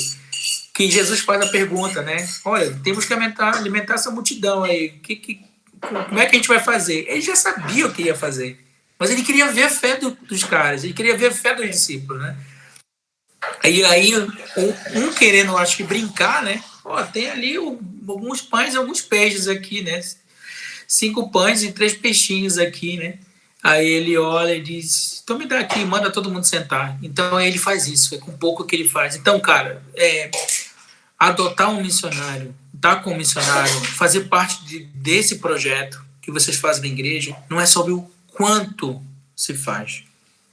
Que Jesus faz a pergunta, né? Olha, temos que alimentar essa multidão aí. Como é que a gente vai fazer? Ele já sabia o que ia fazer. Mas ele queria ver a fé dos caras, ele queria ver a fé dos discípulos, né? E aí, um querendo, acho que, brincar, né? Tem ali alguns pães e alguns peixes aqui, né? 5 pães e 3 peixinhos aqui, né? Aí ele olha e diz, então me dá aqui, manda todo mundo sentar. Então aí ele faz isso, é com pouco que ele faz. Então, cara, adotar um missionário, estar com um missionário, fazer parte desse projeto que vocês fazem na igreja, não é sobre o quanto se faz.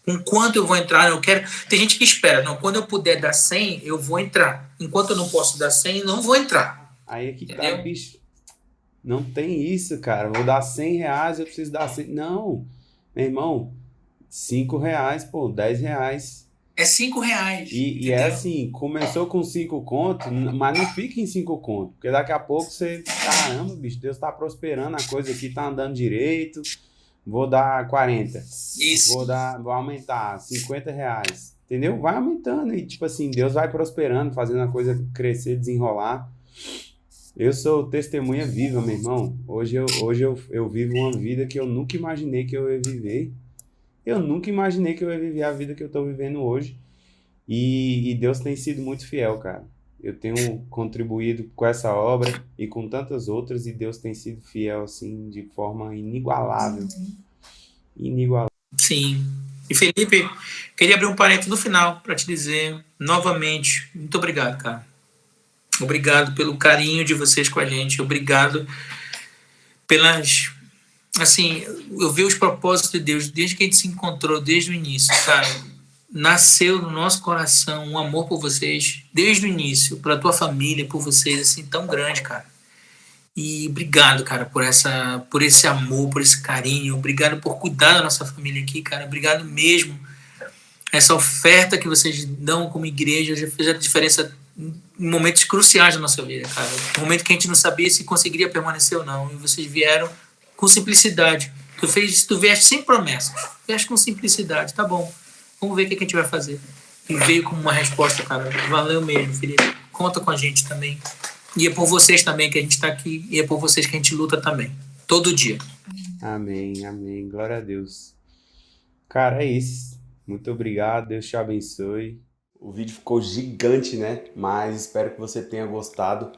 Com quanto eu vou entrar, eu quero... Tem gente que espera, não, quando eu puder dar 100, eu vou entrar. Enquanto eu não posso dar 100, não vou entrar. Aí é que tá, bicho. Não tem isso, cara. Vou dar R$100, eu preciso dar 100. Não, meu irmão, R$5, pô, R$10. É R$5. E é assim, começou com 5 contos, mas não fica em 5 contos. Porque daqui a pouco você, caramba, bicho, Deus tá prosperando, a coisa aqui tá andando direito. Vou dar 40. Isso. Vou aumentar R$50. Entendeu? Vai aumentando e, tipo assim, Deus vai prosperando, fazendo a coisa crescer, desenrolar. Eu sou testemunha viva, meu irmão. Hoje eu vivo uma vida que eu nunca imaginei que eu ia viver. Eu nunca imaginei que eu ia viver a vida que eu tô vivendo hoje. E Deus tem sido muito fiel, cara. Eu tenho contribuído com essa obra e com tantas outras, e Deus tem sido fiel, assim, de forma inigualável. Inigualável. Sim. E Felipe, queria abrir um parênteses no final para te dizer, novamente, muito obrigado, cara. Obrigado pelo carinho de vocês com a gente. Obrigado pelas... Assim, eu vejo os propósitos de Deus desde que a gente se encontrou, desde o início, cara. Nasceu no nosso coração um amor por vocês, desde o início, pela tua família, por vocês, assim, tão grande, cara. E obrigado, cara, por esse amor, por esse carinho. Obrigado por cuidar da nossa família aqui, cara. Obrigado mesmo. Essa oferta que vocês dão como igreja já fez a diferença em momentos cruciais da nossa vida, cara. Um momento que a gente não sabia se conseguiria permanecer ou não. E vocês vieram com simplicidade. Tu vieste sem promessa. Vieste com simplicidade. Tá bom. Vamos ver o que a gente vai fazer. E veio como uma resposta, cara. Valeu mesmo, Felipe. Conta com a gente também. E é por vocês também que a gente está aqui. E é por vocês que a gente luta também. Todo dia. Amém, amém. Glória a Deus. Cara, é isso. Muito obrigado, Deus te abençoe. O vídeo ficou gigante, né? Mas espero que você tenha gostado.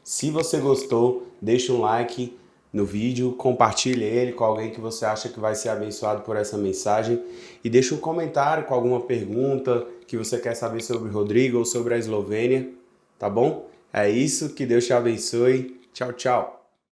Se você gostou, deixa um like no vídeo, compartilhe ele com alguém que você acha que vai ser abençoado por essa mensagem e deixa um comentário com alguma pergunta que você quer saber sobre o Rodrigo ou sobre a Eslovênia, tá bom? É isso, que Deus te abençoe. Tchau, tchau.